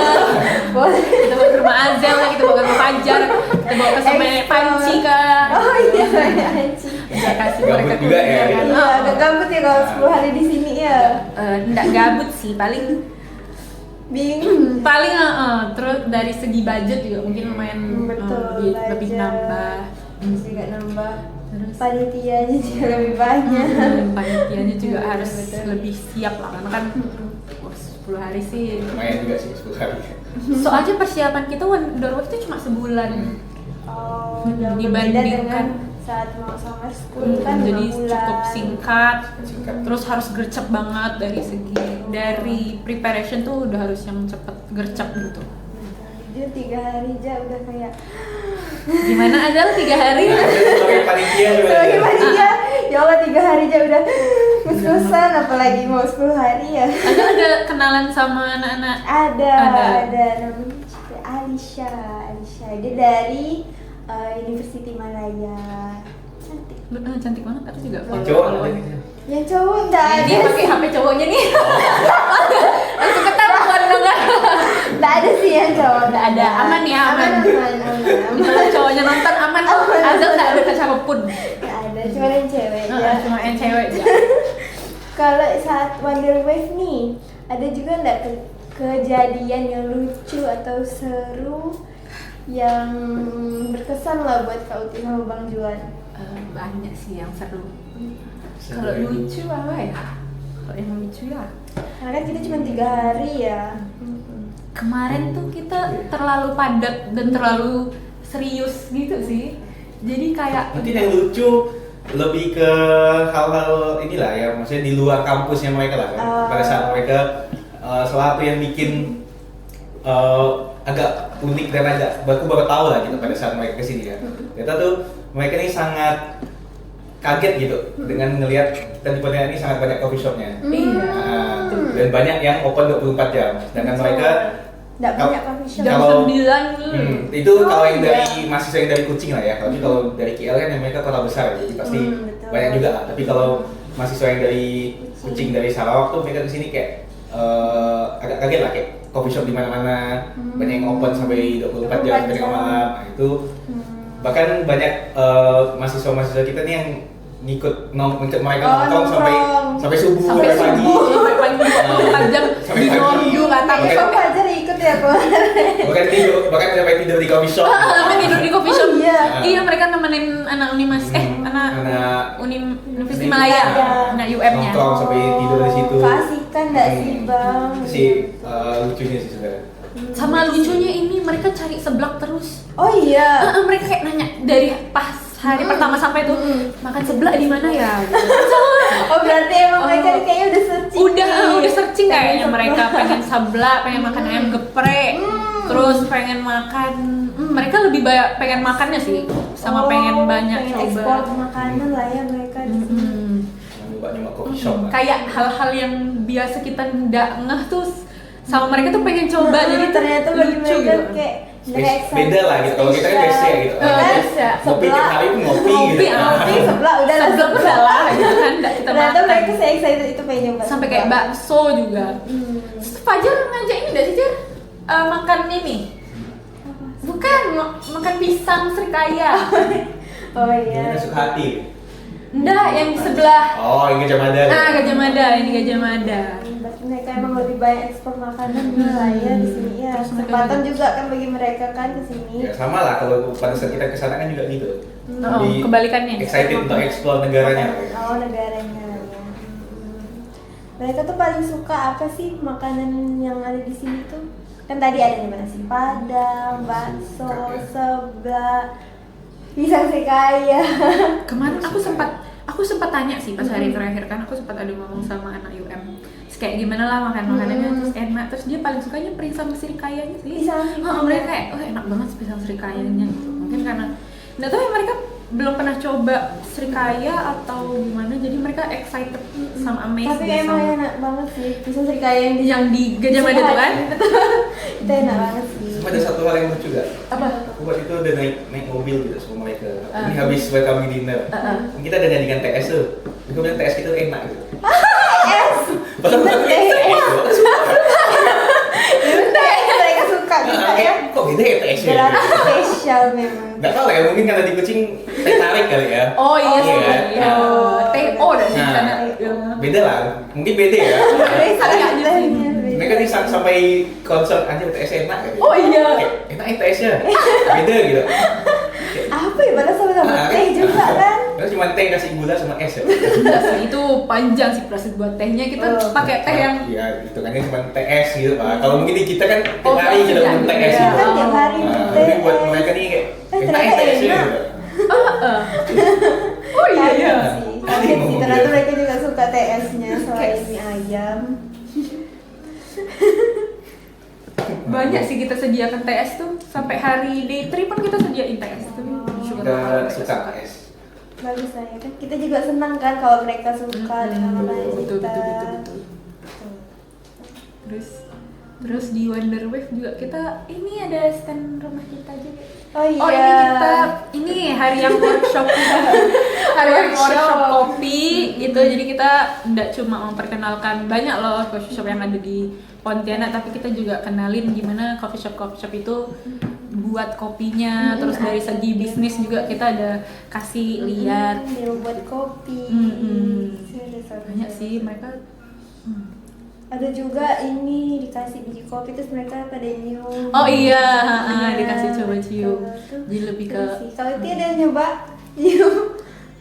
Boleh. kita bawa ke rumah Azel lah, kita bawa ke rumah Fajar, kita bawa ke Sungai Panci kan. Oh iya, anjing. Kita kasih Gabut mereka juga ya, kuliner kan. Iya, agak gabut ya kalau 10 hari di sini ya. Nggak gabut sih, paling Bingung. paling terus dari segi budget juga mungkin lumayan Betul, lebih budget. nambah. Terus juga nambah Terus panitianya juga lebih banyak. panitianya juga Betul, harus betul. lebih siap lah karena kan 10 hari sih. Lumayan juga sih 10 hari. Soalnya persiapan kita Wonder Wave itu cuma sebulan. Oh, Hmm, jauh dibandingkan- berbeda dengan saat mau summer school kan Jadi 5 bulan. cukup singkat. Singkat. Terus harus gercep banget dari preparation tuh udah harus yang cepet gercep gitu. Jujur 3 hari aja udah kayak Gimana aja 3 hari? Nah, itu sebagai panitia sebagai sebenarnya. panitia ya Allah 3 hari aja udah ngos-ngosan apalagi mau 10 hari ya. Ada kenalan sama anak-anak. Ada Ada. namanya siapa? Alisha Special. Dia dari University Malaya. Cantik. Cantik banget, aku juga follow. Cowok ada gitu. Yang cowok enggak Dia ada. pakai HP cowoknya nih. Langsung ketahuan dong kan. Enggak ada sih yang cowok. Nggak ada. Aman ya, aman. Aman. Kalau cowoknya nonton aman kok. Azal nggak ada siapapun. Nggak ada, cuma yang cewek ya. Cuma yang cewek aja. Kalau saat Wonder Wave nih, ada juga enggak kejadian yang lucu atau seru yang berkesan lah buat Kak Uti sama Bang Juan? Banyak sih yang seru. Seru Kalau ya. lucu apa ya? Kalau yang lucu ya. Karena kan kita cuma 3 hari ya. Kemarin tuh kita terlalu padat dan terlalu serius gitu sih. Jadi kayak Mungkin yang lucu lebih ke hal-hal inilah ya, maksudnya di luar kampusnya mereka lah kan. Pada saat mereka sesuatu yang bikin agak unik dan agak aku baru tahu lah gitu pada saat mereka kesini ya. Ternyata tuh mereka ini sangat kaget gitu dengan ngelihat kita di Pontianak ini sangat banyak coffee shopnya. iya. Dan banyak yang open 24 jam. Sedangkan mereka Enggak Kalau- banyak coffee shop. Jam Kalau- 9 itu Oh, kalau yang iya. dari mahasiswa yang dari Kucing lah ya. Tapi kalau dari KL kan yang mereka kota besar, jadi pasti Betul. banyak juga lah. Tapi kalau mahasiswa yang dari Kucing dari Sarawak tuh mereka kesini kayak agak kaget lah, kayak coffee shop di mana-mana, banyak yang open sampai 24 jam 24 dari jam. malam. Nah, itu bahkan banyak mahasiswa-mahasiswa kita nih yang ngikut mereka nongkrong sampai subuh sampai pagi. subuh, sampai pagi 24 jam Sampai di pagi. Nordu kata Tapi kok Fajar ikut ya kok? bahkan sampai tidur di coffee shop. Sampai tidur di coffee shop. Oh, iya. Iya, mereka nemenin anak Unimas, anak anak Universitas Universitas Malaya, Malaya. anak UM-nya. nongkrong sampai tidur di situ. Keasikan enggak sih, Bang? Itu sih lucunya sih sebenarnya. Sama lucunya ini mereka cari seblak terus. Oh iya. Mereka kayak nanya dari pas hari pertama sampai tuh makan seblak di mana ya? Oh berarti emang mereka kayaknya udah searching. Udah searching kayaknya Pengen mereka seblak. pengen seblak, pengen makan ayam geprek, terus pengen makan. Mereka lebih banyak pengen makannya sih, sama pengen banyak pengen coba. ekspor makanan lah ya mereka di sini. Nyoba coffee shop lah. Kayak hal-hal yang biasa kita nggak ngeh tuh sama mereka tuh pengen coba, jadi ternyata bagi lucu mereka gitu. kayak mereka Beda lah gitu. Kalau kita kan biasa ya gitu. Biasa. Ngopi tiap hari pun ngopi gitu. Ngopi, sebelah udah lah Seblak udah lah gitu kan, nggak kita Ternyata makan. mereka se-excited itu pengen nyoba. Sampai kayak bakso juga. Terus Fajar ngajak ini nggak sih Jar? Makan ini? Bukan, makan pisang serikaya. Oh iya. Kita suka hati. Nggak, yang di sebelah. Oh, ini Gajah Mada. Gajah Mada, ini Gajah Mada. Berarti mereka emang lebih banyak ekspor makanan lah ya di sini ya. Terus mereka Kesempatan juga- juga kan bagi mereka kan di sini. Ya sama lah kalau pada saat kita kesana kan juga gitu. Oh, Jadi kebalikannya. excited untuk explore negaranya. Oh negaranya ya. Mereka tuh paling suka apa sih makanan yang ada di sini tuh? Kan tadi ada nih nasi padang, bakso, seblak, pisang serikaya. Kemarin aku sempat tanya sih pas hari terakhir kan, aku sempat ada ngomong sama anak UM. Terus kayak gimana lah makanannya terus enak, terus dia paling sukanya pisang serikayanya sih. Pisang serikaya. Mereka kayak enak banget pisang serikayanya gitu. Mungkin karena nggak tahu ya mereka belum pernah coba serikaya atau gimana, jadi mereka excited sama amazed Tapi deh emang sama enak banget sih pisang serikaya yang di Gajah Mada tuh kan. Itu enak banget sih. Cuma ada satu hal yang lucu gak? Apa? Aku waktu itu udah naik mobil gitu sama mereka. Ini habis welcome dinner. Kita ada nyanyikan TS tuh. Aku bilang TS kita enak gitu. Es. Padahal bukan Ingat TS deh. gitu. Mereka suka juga ya. Kok beda ya TS ya? Berarti spesial memang. Nggak tahu lah ya, mungkin karena di Kucing teh tarik kali ya. Oh iya sih. Iya. Iya. TO dan di Nah, sana. beda lah, mungkin beda ya. Beda Ada aja tehnya, sih. beda. Mereka nih sampai concern aja TS enak gitu. Oh iya. Kayak, enak ya TS-nya. Beda gitu. Apa ya padahal sama-sama Ah, teh juga kan. Terus cuma teh kasih gula sama es ya. Enggak sih, itu panjang sih proses buat tehnya. Kita Oh. pakai teh yang Iya, itu kan cuma TS gitu Pak. Kalau mungkin di kita kan Oh, tiap hari kita iya, minum TS iya. gitu. Kan tiap hari Nah, minum tapi buat TS. mereka nih kayak enak ya ternyata TS-nya enak. gitu. Oh iya iya. Kaget sih. Kaget sih. Ternyata mereka juga suka TS-nya selain mie ayam. Banyak sih kita sediakan TS tuh. Sampai hari day 3 pun kita sediain TS tuh. Kita suka TS. Bagus lah ya kan. Kita juga senang kan kalau mereka suka dengan makanan Betul kita. betul betul betul. Terus Terus di Wonder Wave juga kita ini ada stand rumah kita juga. Oh iya. Oh ini hari yang workshop hari yang workshop kopi gitu. Jadi kita tidak cuma memperkenalkan banyak loh coffee shop yang ada di Pontianak, tapi kita juga kenalin gimana coffee shop itu buat kopinya. Terus dari segi bisnis juga kita ada kasih lihat dia buat kopi. banyak sih mereka. Ada juga ini dikasih biji kopi terus mereka pada nyium. Oh iya, Iya. dikasih coba cium. Tuh, Jadi lebih ke kalau itu ada yang nyoba nyium.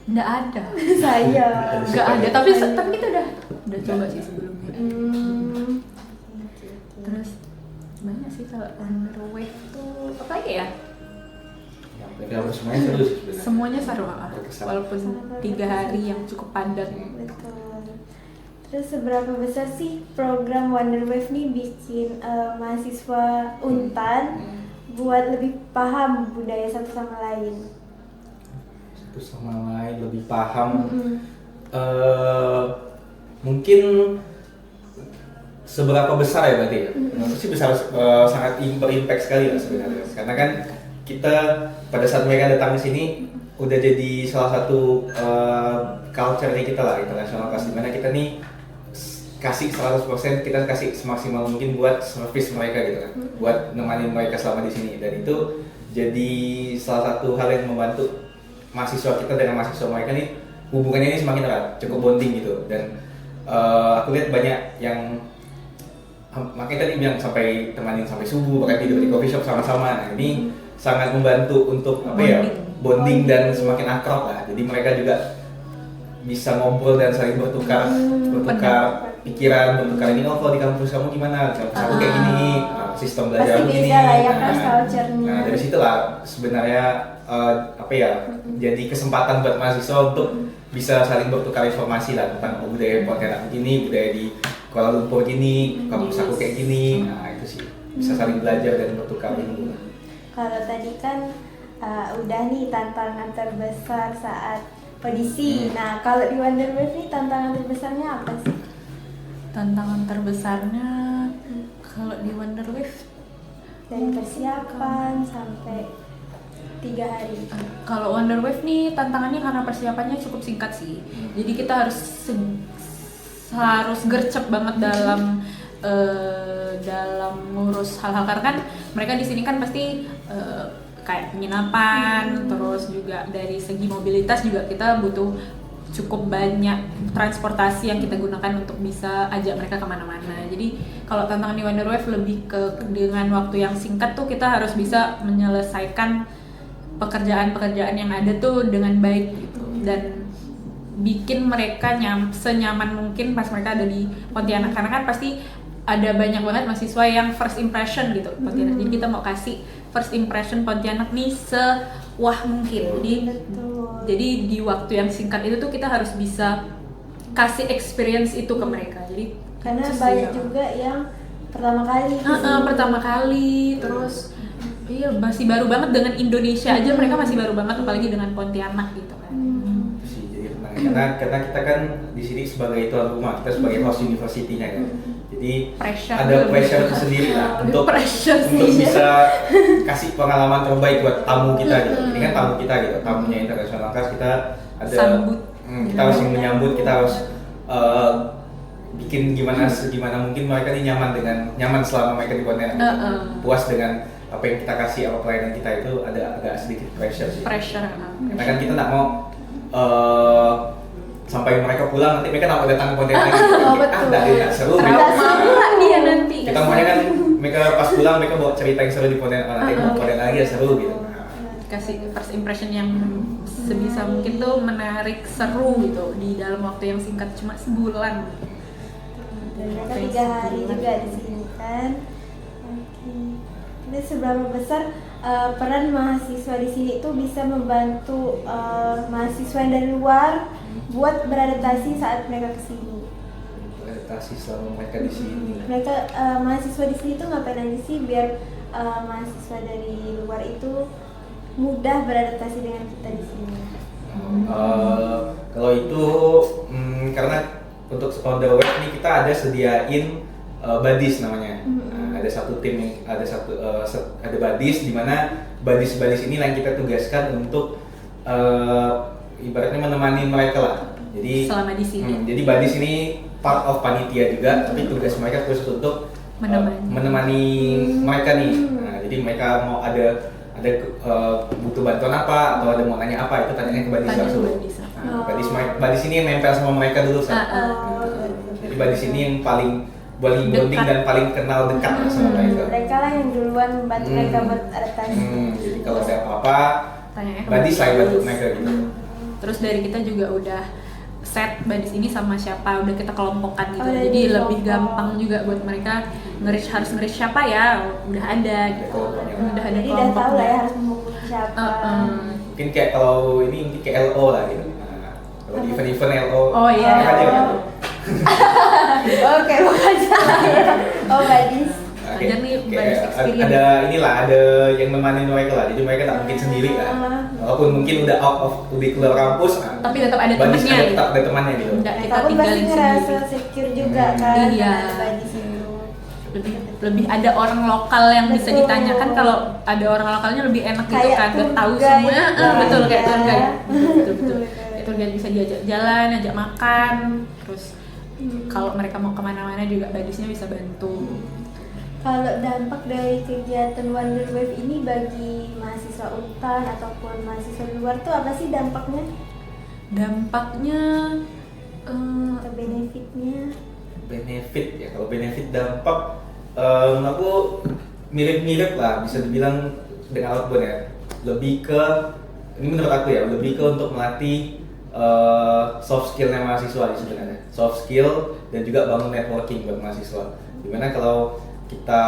nggak ada. Saya. Nggak ada, tapi kita udah coba sih sebelumnya. Terus banyak sih kalau Wonder Wave tuh apa lagi ya? Ya, semuanya seru sih sebenarnya. Semuanya seru, Berkesan. walaupun 3 hari yang cukup padat. Betul. Terus seberapa besar sih program Wonder Wave nih bikin mahasiswa Untan buat lebih paham budaya satu sama lain? Satu sama lain lebih paham. Mungkin seberapa besar ya berarti ya? Menurut sih besar, sangat berimpact sekali lah sebenarnya. Karena kan kita pada saat mereka datang ke sini udah jadi salah satu culture-nya kita lah, international class, dimana kita nih kasih 100%, kita kasih semaksimal mungkin buat service mereka gitu kan, buat nemanin mereka selama di sini. Dan itu jadi salah satu hal yang membantu mahasiswa kita dengan mahasiswa mereka nih, hubungannya ini semakin erat, cukup bonding gitu. Dan aku lihat banyak yang makanya tadi bilang sampai temanin sampai subuh, bahkan tidur di coffee shop sama-sama. Nah ini sangat membantu untuk bonding dan semakin akrab lah. Jadi mereka juga bisa ngobrol dan saling bertukar pikiran, bertukar ini, oh kalau di kampus kamu gimana, kampus aku kayak gini, sistem belajar pasti begini. beda lah ya cross culture-nya. Nah dari situlah sebenarnya jadi kesempatan buat mahasiswa untuk bisa saling bertukar informasi lah tentang budaya Pontianak begini, budaya di Kuala Lumpur gini, kampus aku kayak gini. Nah itu sih bisa saling belajar dan bertukar ilmu. Kalau tadi kan udah nih tantangan terbesar saat audisi. Nah, kalau di Wonder Wave nih tantangan terbesarnya apa sih? Tantangan terbesarnya kalau di Wonder Wave Dari persiapan sampai 3 hari. Kalau Wonder Wave nih tantangannya karena persiapannya cukup singkat sih. Jadi kita harus gercep banget dalam ngurus hal-hal, karena kan mereka di sini kan pasti kayak penginapan, terus juga dari segi mobilitas juga kita butuh cukup banyak transportasi yang kita gunakan untuk bisa ajak mereka kemana-mana. Jadi kalau tantangan di Wonder Wave lebih ke dengan waktu yang singkat tuh kita harus bisa menyelesaikan pekerjaan-pekerjaan yang ada tuh dengan baik gitu, dan bikin mereka senyaman mungkin pas mereka ada di Pontianak, karena kan pasti ada banyak banget mahasiswa yang first impression gitu Pontianak. Jadi kita mau kasih first impression Pontianak nih sewah mungkin. Jadi di waktu yang singkat itu tuh kita harus bisa kasih experience itu ke mereka. Jadi Karena banyak juga yang pertama kali. pertama kali, terus iya masih baru banget dengan Indonesia aja, mereka masih baru banget apalagi dengan Pontianak gitu kan. Sih jadi tenang. Karena kita kan di sini sebagai tuan rumah, kita sebagai host university-nya kan. Jadi ada pressure sendiri lah untuk bisa kasih pengalaman terbaik buat tamu kita gitu. Ini kan tamu kita gitu, tamunya internasional class, kita ada Sambut. Kita harus menyambut, kita harus bikin gimana mungkin mereka ini nyaman selama mereka di Pontianak, puas dengan apa yang kita kasih, apa pelayanan kita, itu ada agak sedikit pressure sih. Karena kan kita nggak mau sampai mereka pulang nanti mereka nggak mau datang ke Pontianak lagi. Nggak seru. Dia nanti. Kita maunya kan mereka pas pulang mereka bawa cerita yang seru di Pontianak, nanti mau Pontianak lagi ya seru gitu. Kasih first impression yang sebisa mungkin tuh menarik, seru gitu di dalam waktu yang singkat, cuma sebulan. Dan mereka 3 hari juga di sini kan. Oke. Jadi seberapa besar peran mahasiswa di sini itu bisa membantu mahasiswa yang dari luar buat beradaptasi saat mereka kesini. Beradaptasi selama mereka di sini. Mereka mahasiswa di sini tuh ngapain aja sih biar mahasiswa dari luar itu mudah beradaptasi dengan kita di sini? Kalau itu karena untuk Wonder Wave ini kita ada sediain buddies namanya. ada satu tim yang ada badis, di mana badis ini yang kita tugaskan untuk ibaratnya menemani mereka lah. Jadi selama di sini. Jadi badis ini part of panitia juga, tapi tugas mereka khusus untuk menemani mereka nih. Nah, jadi mereka mau ada butuh bantuan apa atau ada mau nanya apa, itu tanya ke badis langsung. Badis ini yang nempel sama mereka dulu. Jadi badis ini yang paling bonding dan paling kenal dekat sama mereka. Mereka lah yang duluan membantu mereka buat adaptasi. Jadi kalau ada apa-apa, badis lah yang bantu mereka gitu. Terus dari kita juga udah set badis ini sama siapa, udah kita kelompokkan gitu. Jadi Jadi lebih gampang juga buat mereka harus nge-reach siapa ya, udah ada gitu. Udah ada Jadi udah tahu lah ya harus menghubungi siapa. Mungkin kayak kalau ini mungkin kayak LO lah gitu. Nah, kalau di event LO. Oh iya. Oke, bukan salah. Oh, badis. Ada nih badis experience. Ada yang nemenin mereka lah, jadi mereka tak mungkin sendiri kan. Walaupun mungkin udah udah keluar kampus, tapi tetap ada badis temannya. tetap ada temannya gitu. Enggak kita Tapi pasti tinggalin ngerasa sendiri. secure juga kan. Iya. Badis itu. Lebih ada orang lokal yang bisa Betul. ditanyakan. Kalau ada orang lokalnya lebih enak gitu Kayak kan, udah tahu tour guide. semua. Betul kayak tour guide. Iya. Betul. Kayak tour guide bisa diajak jalan, ajak makan, terus kalau mereka mau kemana-mana juga badisnya bisa bantu. Kalau dampak dari kegiatan Wonder Wave ini bagi mahasiswa UTAN ataupun mahasiswa luar tuh apa sih dampaknya Dampaknya atau benefitnya? Benefit ya, kalau benefit dampak aku mirip-mirip lah, bisa dibilang dengan outbound ya. Lebih ke, ini menurut aku ya, lebih ke untuk melatih soft skillnya mahasiswa sebenarnya, soft skill dan juga bangun networking buat mahasiswa. Dimana kalau kita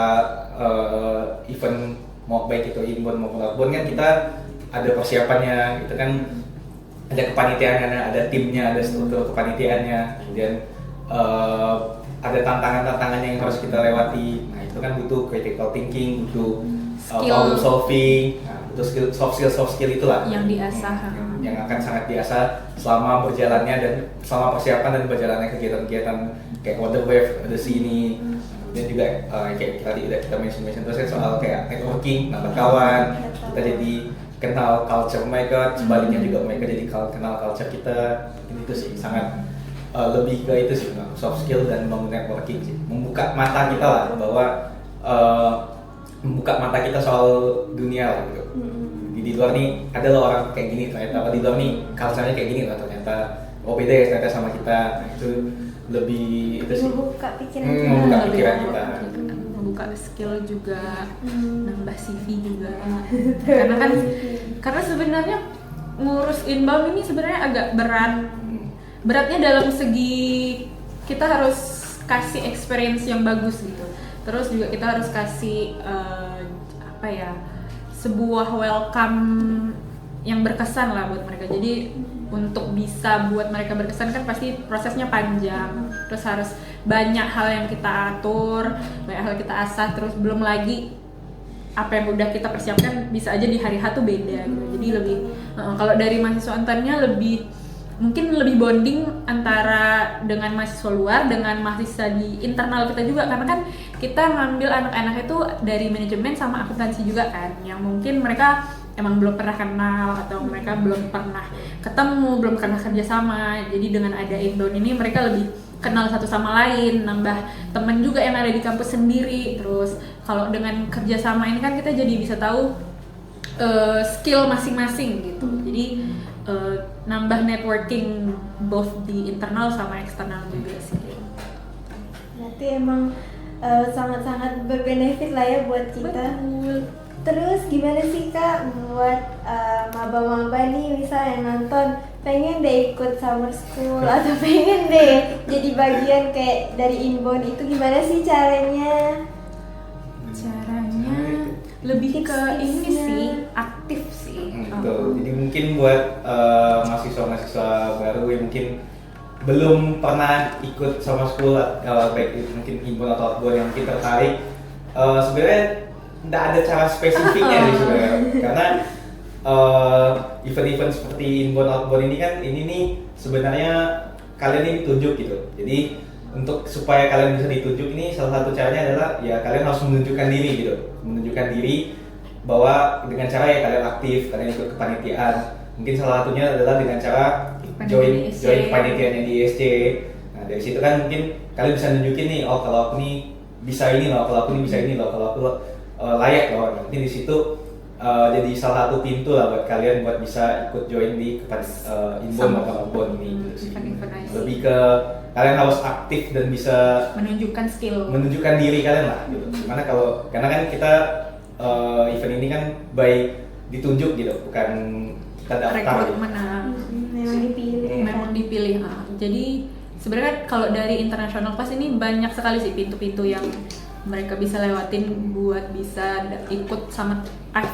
event mau baik itu inbound maupun outbound kan kita ada persiapannya, itu kan ada kepanitiaannya, ada timnya, ada struktur kepanitiaannya, kemudian ada tantangan-tantangannya yang harus kita lewati. Nah itu kan butuh critical thinking, butuh problem solving, butuh soft skill itulah yang diasah. yang akan sangat diasah selama berjalannya dan selama persiapan dan berjalannya kegiatan-kegiatan kayak Wonder Wave ada sini. Dan juga kayak tadi udah kita mention terus kan soal kayak networking, nambah kawan, kita jadi kenal culture mereka, sebaliknya juga mereka jadi kenal culture kita. Itu sih sangat lebih ke itu sih, soft skill dan bangun networking sih, membuka mata kita lah bahwa membuka mata kita soal dunia lah gitu. Di luar nih ada loh orang kayak gini ternyata, di luar nih culture-nya kayak gini lah ternyata, oh beda ya ternyata sama kita. Nah, itu lebih itu sih, Membuka pikiran membuka pikiran kita, membuka skill juga, nambah CV juga. Karena sebenarnya ngurus inbound ini sebenarnya agak beratnya dalam segi kita harus kasih experience yang bagus gitu. Terus juga kita harus kasih sebuah welcome yang berkesan lah buat mereka. Jadi untuk bisa buat mereka berkesan kan pasti prosesnya panjang, terus harus banyak hal yang kita atur, banyak hal kita asah, terus belum lagi apa yang udah kita persiapkan bisa aja di hari H tuh beda gitu. Jadi lebih kalau dari mahasiswa antarnya mungkin lebih bonding antara dengan mahasiswa luar dengan mahasiswa di internal kita juga, karena kan kita ngambil anak-anak itu dari manajemen sama akuntansi juga kan, yang mungkin mereka emang belum pernah kenal atau mereka belum pernah ketemu, belum pernah kerjasama. Jadi dengan ada inbound ini mereka lebih kenal satu sama lain, nambah temen juga yang ada di kampus sendiri. Terus kalau dengan kerjasama ini kan kita jadi bisa tahu skill masing-masing gitu. Jadi nambah networking both di internal sama eksternal juga sih. Berarti emang sangat-sangat berbenefit lah ya buat kita. Betul. Terus gimana sih Kak buat maba-maba nih misal yang nonton pengen deh ikut summer school atau pengen deh jadi bagian kayak dari inbound itu, gimana sih caranya? Lebih ke ini sih, aktif sih. Betul. Jadi mungkin buat mahasiswa-mahasiswa baru yang mungkin belum pernah ikut summer school, baik itu mungkin inbound atau outbound yang mungkin tertarik, sebenarnya nggak ada cara spesifiknya sih sebenarnya, karena event-event seperti inbound outbound ini kan ini nih sebenarnya kalian ini ditunjuk gitu. Jadi untuk supaya kalian bisa ditunjuk ini salah satu caranya adalah ya kalian harus menunjukkan diri gitu, menunjukkan diri bahwa dengan cara ya kalian aktif, kalian ikut kepanitiaan. Mungkin salah satunya adalah dengan cara join kepanitiaannya di ISC. Nah dari situ kan mungkin kalian bisa nunjukin nih, oh kalau aku nih bisa ini loh, kalau aku nih bisa ini loh, kalau aku layak loh. Nanti di situ jadi salah satu pintu lah buat kalian buat bisa ikut join di Inbon atau Outbound ini gitu sih. Lebih ke kalian harus aktif dan bisa menunjukkan diri kalian lah gitu. Karena kan kita event ini kan by ditunjuk gitu, bukan kita daftar gitu. Memang dipilih. Jadi sebenarnya kalau dari international class ini banyak sekali sih pintu-pintu yang mereka bisa lewatin buat bisa ikut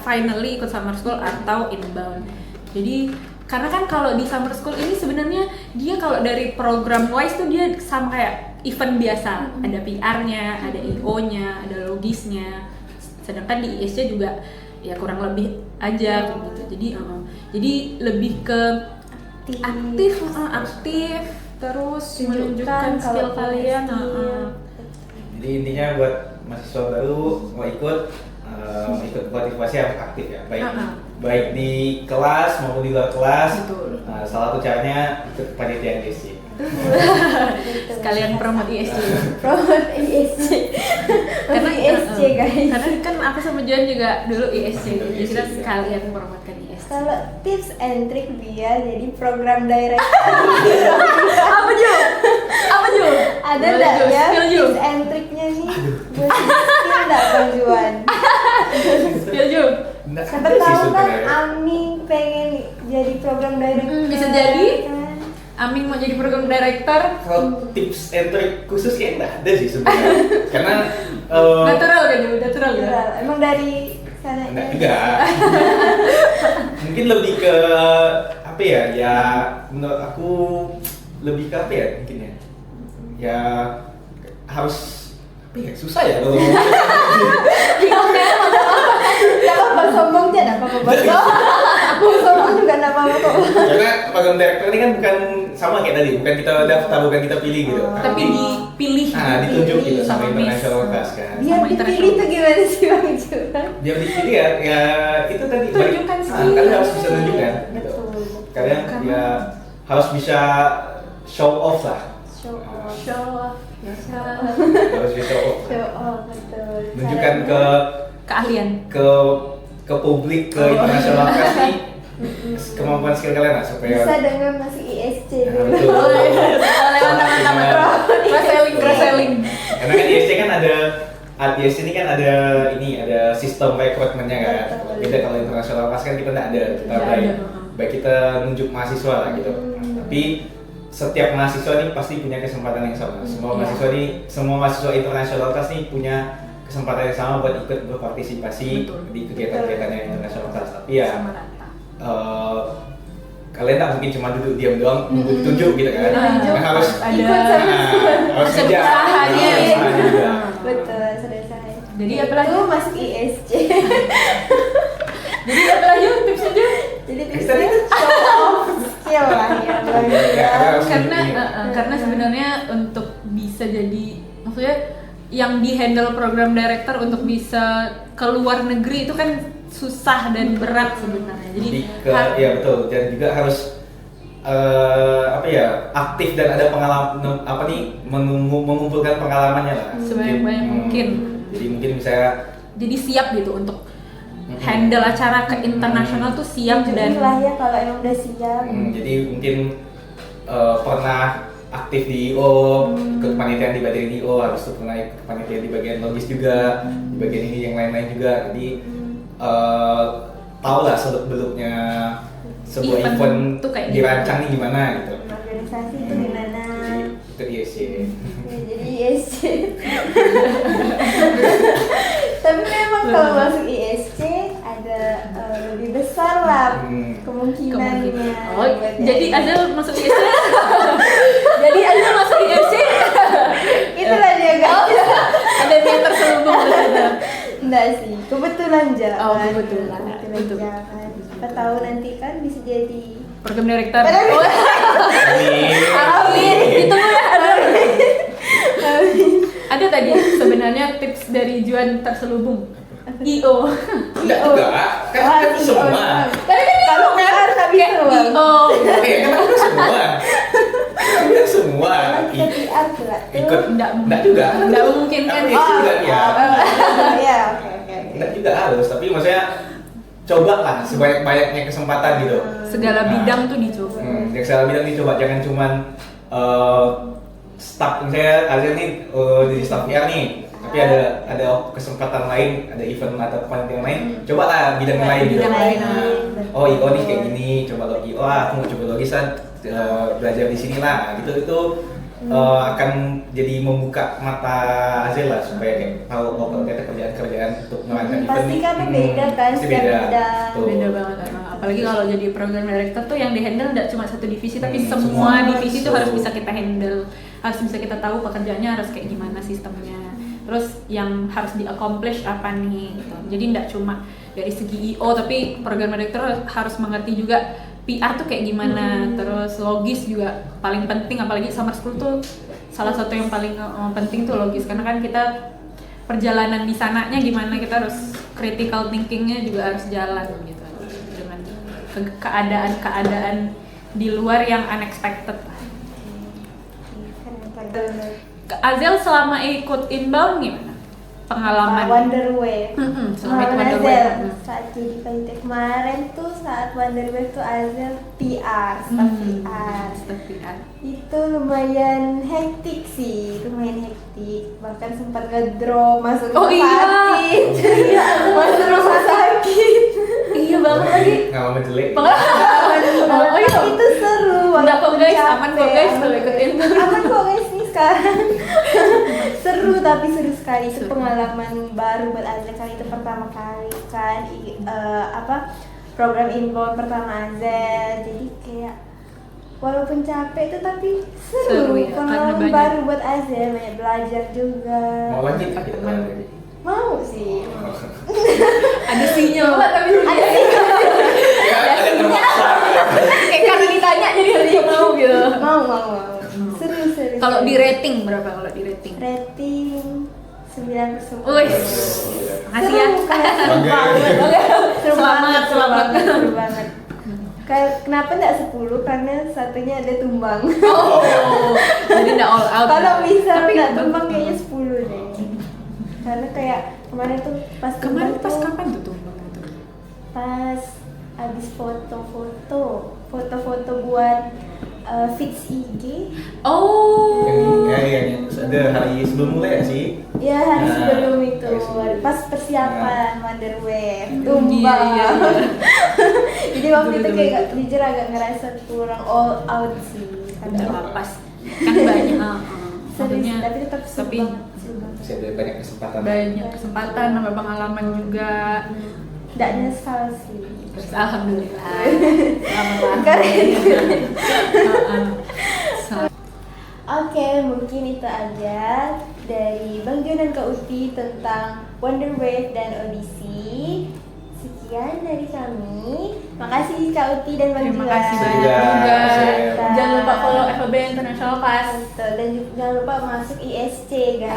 finally ikut summer school atau inbound. Jadi karena kan kalau di summer school ini sebenarnya dia kalau dari program wise tuh dia sama kayak event biasa, ada PR-nya, ada IO-nya, ada logisnya. Sedangkan di ISC juga ya kurang lebih aja gitu. Jadi lebih ke aktif terus menunjukkan skill kalian. Jadi intinya buat mahasiswa baru mau ikut motivasi harus aktif ya, baik di kelas maupun di luar kelas. Salah satu caranya ikut kepanitiaan ISC. Sekalian promote ISC. Karena ISC guys. Karena kan aku sama Joan juga dulu ISC, jadi kita sekalian promotekan ISC. Kalau tips and trick biar jadi program director. Apa Ju? Ada enggak ya tips and tricknya nih? Buat skill enggak Bang Juan? Spill Ju. Siapa tahu kan Aming pengen jadi program director. Bisa jadi. Aming mau jadi program director. Kalau tips and trick khusus kayaknya nggak ada sih sebenarnya. Karena natural kan Ju, natural ya. Emang dari sana. Enggak juga. Mungkin lebih ke apa ya? Ya menurut aku lebih ke apa ya mungkin ya? Ya harus apa ya? Susah ya kalau Bingung kan? Enggak apa-apa sombong aja, enggak apa-apa. Aku sombong juga enggak apa-apa kok. Karena program director ini kan bukan sama kayak tadi, bukan kita daftar, bukan kita pilih gitu. Tapi dipilih. Ditunjuk gitu sama sama international Miss. class kan. Biar dipilih tuh gimana sih Bang Juan? Biar dipilih ya itu tadi. Tunjukkan skill. Kalian harus bisa tunjukkan gitu. Betul. Kalian ya harus bisa show off lah. Show off. Harus bisa show off. Show off, betul. Menunjukkan ke Keahlian. ke publik, ke international class nih kemampuan skill kalian lah supaya Bisa dengan masuk ISC dulu. betul. Lewat teman-teman. Cross-selling. Karena kan ISC kan ada ISC ini kan ada sistem rekrutmennya kan. Betul. Beda kalau international class kan kita nggak ada. Kita baik kita nunjuk mahasiswa lah gitu. Tapi setiap mahasiswa nih pasti punya kesempatan yang sama. Semua mahasiswa international class nih punya kesempatan yang sama buat ikut berpartisipasi di kegiatan-kegiatan yang international class. Tapi ya kalian tak mungkin cuma duduk diam doang nunggu ditunjuk gitu kan. Harus ikut sama harus kerja. usahanya. Juga. Betul, sudah saya. Jadi apa lagi? Itu masuk ISC. Jadi apa lagi tipsnya Ju? Jadi tipsnya show off skill lah ya Bang Juan. Karena sebenarnya untuk bisa jadi maksudnya yang di handle program director untuk bisa keluar negeri itu kan susah dan berat sebenarnya. Jadi ya betul, dan juga harus aktif dan ada pengalaman mengumpulkan pengalamannya lah sebanyak mungkin. Jadi mungkin misalnya jadi siap gitu untuk handle acara ke internasional tuh siap dan lah ya kalau emang udah siap. Jadi mungkin pernah aktif di IO, ikut kepanitiaan di bagian IO, habis itu pernah ikut kepanitiaan di bagian logis juga, di bagian ini yang lain-lain juga. Jadi tahu lah seluk-beluknya sebuah event tuh kayak dirancang nih gimana gitu. Organisasi itu gimana? Itu ISC. Ya, jadi ISC. Tapi memang kalau masuk ISC ada lebih besar lah kemungkinannya. Oh, jadi Azal masuk ISC. Jadi Azal masuk ISC. Itulah dia guys. Ada yang terselubung di sana. Enggak sih, kebetulan aja. Oh, kebetulan. Jangan. Siapa tahu nanti kan bisa jadi Program director. Amin. Amin. Ditunggu ya. ada tadi sebenarnya tips dari Juan terselubung. IO. Enggak juga, kan semua. Tapi kan Kalau nggak harus habis kayak doang. IO. Kan semua. Kan semua. Kita PR pula tuh. Ikut Enggak juga. Enggak memungkinkan. Tapi itu juga ya. Ya, oke. Enggak juga harus, tapi maksudnya coba lah sebanyak-banyaknya kesempatan gitu. Segala bidang tuh dicoba. Yang segala bidang dicoba, jangan cuman staff. Misalnya Azel nih jadi staff PR nih, tapi ada kesempatan lain, ada event atau kepanitiaan lain, coba lah bidang lain gitu. Bidang lain. Oh IO nih kayak gini, coba logi. Oh aku mau coba logisan, belajar di sini lah. Gitu akan jadi membuka mata Azel lah supaya kayak tahu ternyata kerjaan-kerjaan untuk melakukan event. Pasti kan beda kan Pasti setiap beda. bidang. Tuh. Beda banget apalagi kalau jadi program director tuh yang di handle tidak cuma satu divisi tapi semua. semua divisi tuh harus bisa kita handle, harus bisa kita tahu pekerjaannya harus kayak gimana sistemnya, terus yang harus di accomplish apa nih gitu. Jadi tidak cuma dari segi IO tapi program director harus mengerti juga PR tuh kayak gimana, terus logis juga paling penting, apalagi summer school tuh salah satu yang paling penting tuh logis, karena kan kita perjalanan di sananya gimana, kita harus critical thinkingnya juga harus jalan gitu dengan keadaan-keadaan di luar yang unexpected. Azel selama ikut inbound gimana pengalaman? Wonder Wave. Selama ikut Pengalaman Wonder Wave. Azel saat jadi panitia kemarin tuh saat Wonder Wave tuh Azel PR, staff PR. Staff PR. Itu lumayan hektik sih, bahkan sempat ngedrop masuk Oh, rumah iya. sakit. Masuk rumah sakit. Iya banget lagi. Ngalamin jelek. Oh iya. Itu seru. Enggak kok walaupun guys, capek, aman kok guys kalau ikut inbound. Aman kok guys nih sekarang. Seru tapi seru sekali, itu pengalaman baru buat Azel kali itu pertama kali kan program inbound pertama Azel. Jadi kayak walaupun capek itu tapi seru, Seru ya, karena pengalaman banyak. baru buat Azel, banyak belajar juga. Mau lanjut lah kita. Mau sih. Ada sinyal lah tapi Ada sih. Ya, ada terpaksa. kayak karena ditanya jadi harus mau gitu. Mau. Seru. Kalau di rating berapa kalau di rating? rating 9/10. Wih. Makasih ya. Seru banget. Selamat. Seru banget. Kenapa enggak 10? Karena satunya ada tumbang. Oh, jadi enggak all out. Kalau bisa tapi enggak tumbang kayaknya 10 deh. Karena kayak kemarin tuh pas kemarin tumbang pas tuh, kapan tuh tumbang itu? pas habis foto-foto buat fix IG. Oh. Yang ada hari sebelum mulai ya sih? Ya hari Nah, sebelum itu, hari sebelum. pas persiapan Wonder Wave, Iya, tumbang. iya. Jadi waktu itu Betul, kayak betul. jujur agak ngerasa kurang all out sih. Enggak apa-apa. Kan banyak. Serius, Maksudnya, tapi tetap seru tapi banget. Masih ada banyak kesempatan. banyak kesempatan, nambah pengalaman juga. Nggak nyesal sih. Terus alhamdulillah. Selamat Keren. Selamat. Oke, mungkin itu aja dari Bang Jon dan Kak Uti tentang Wonder Wave dan audisi. Sekian dari kami. Makasih Kak Uti dan Bang Terima Jon. kasih banyak juga. juga. Siap. Jangan lupa follow FEB International Pass. Betul, dan jangan lupa masuk ISC guys.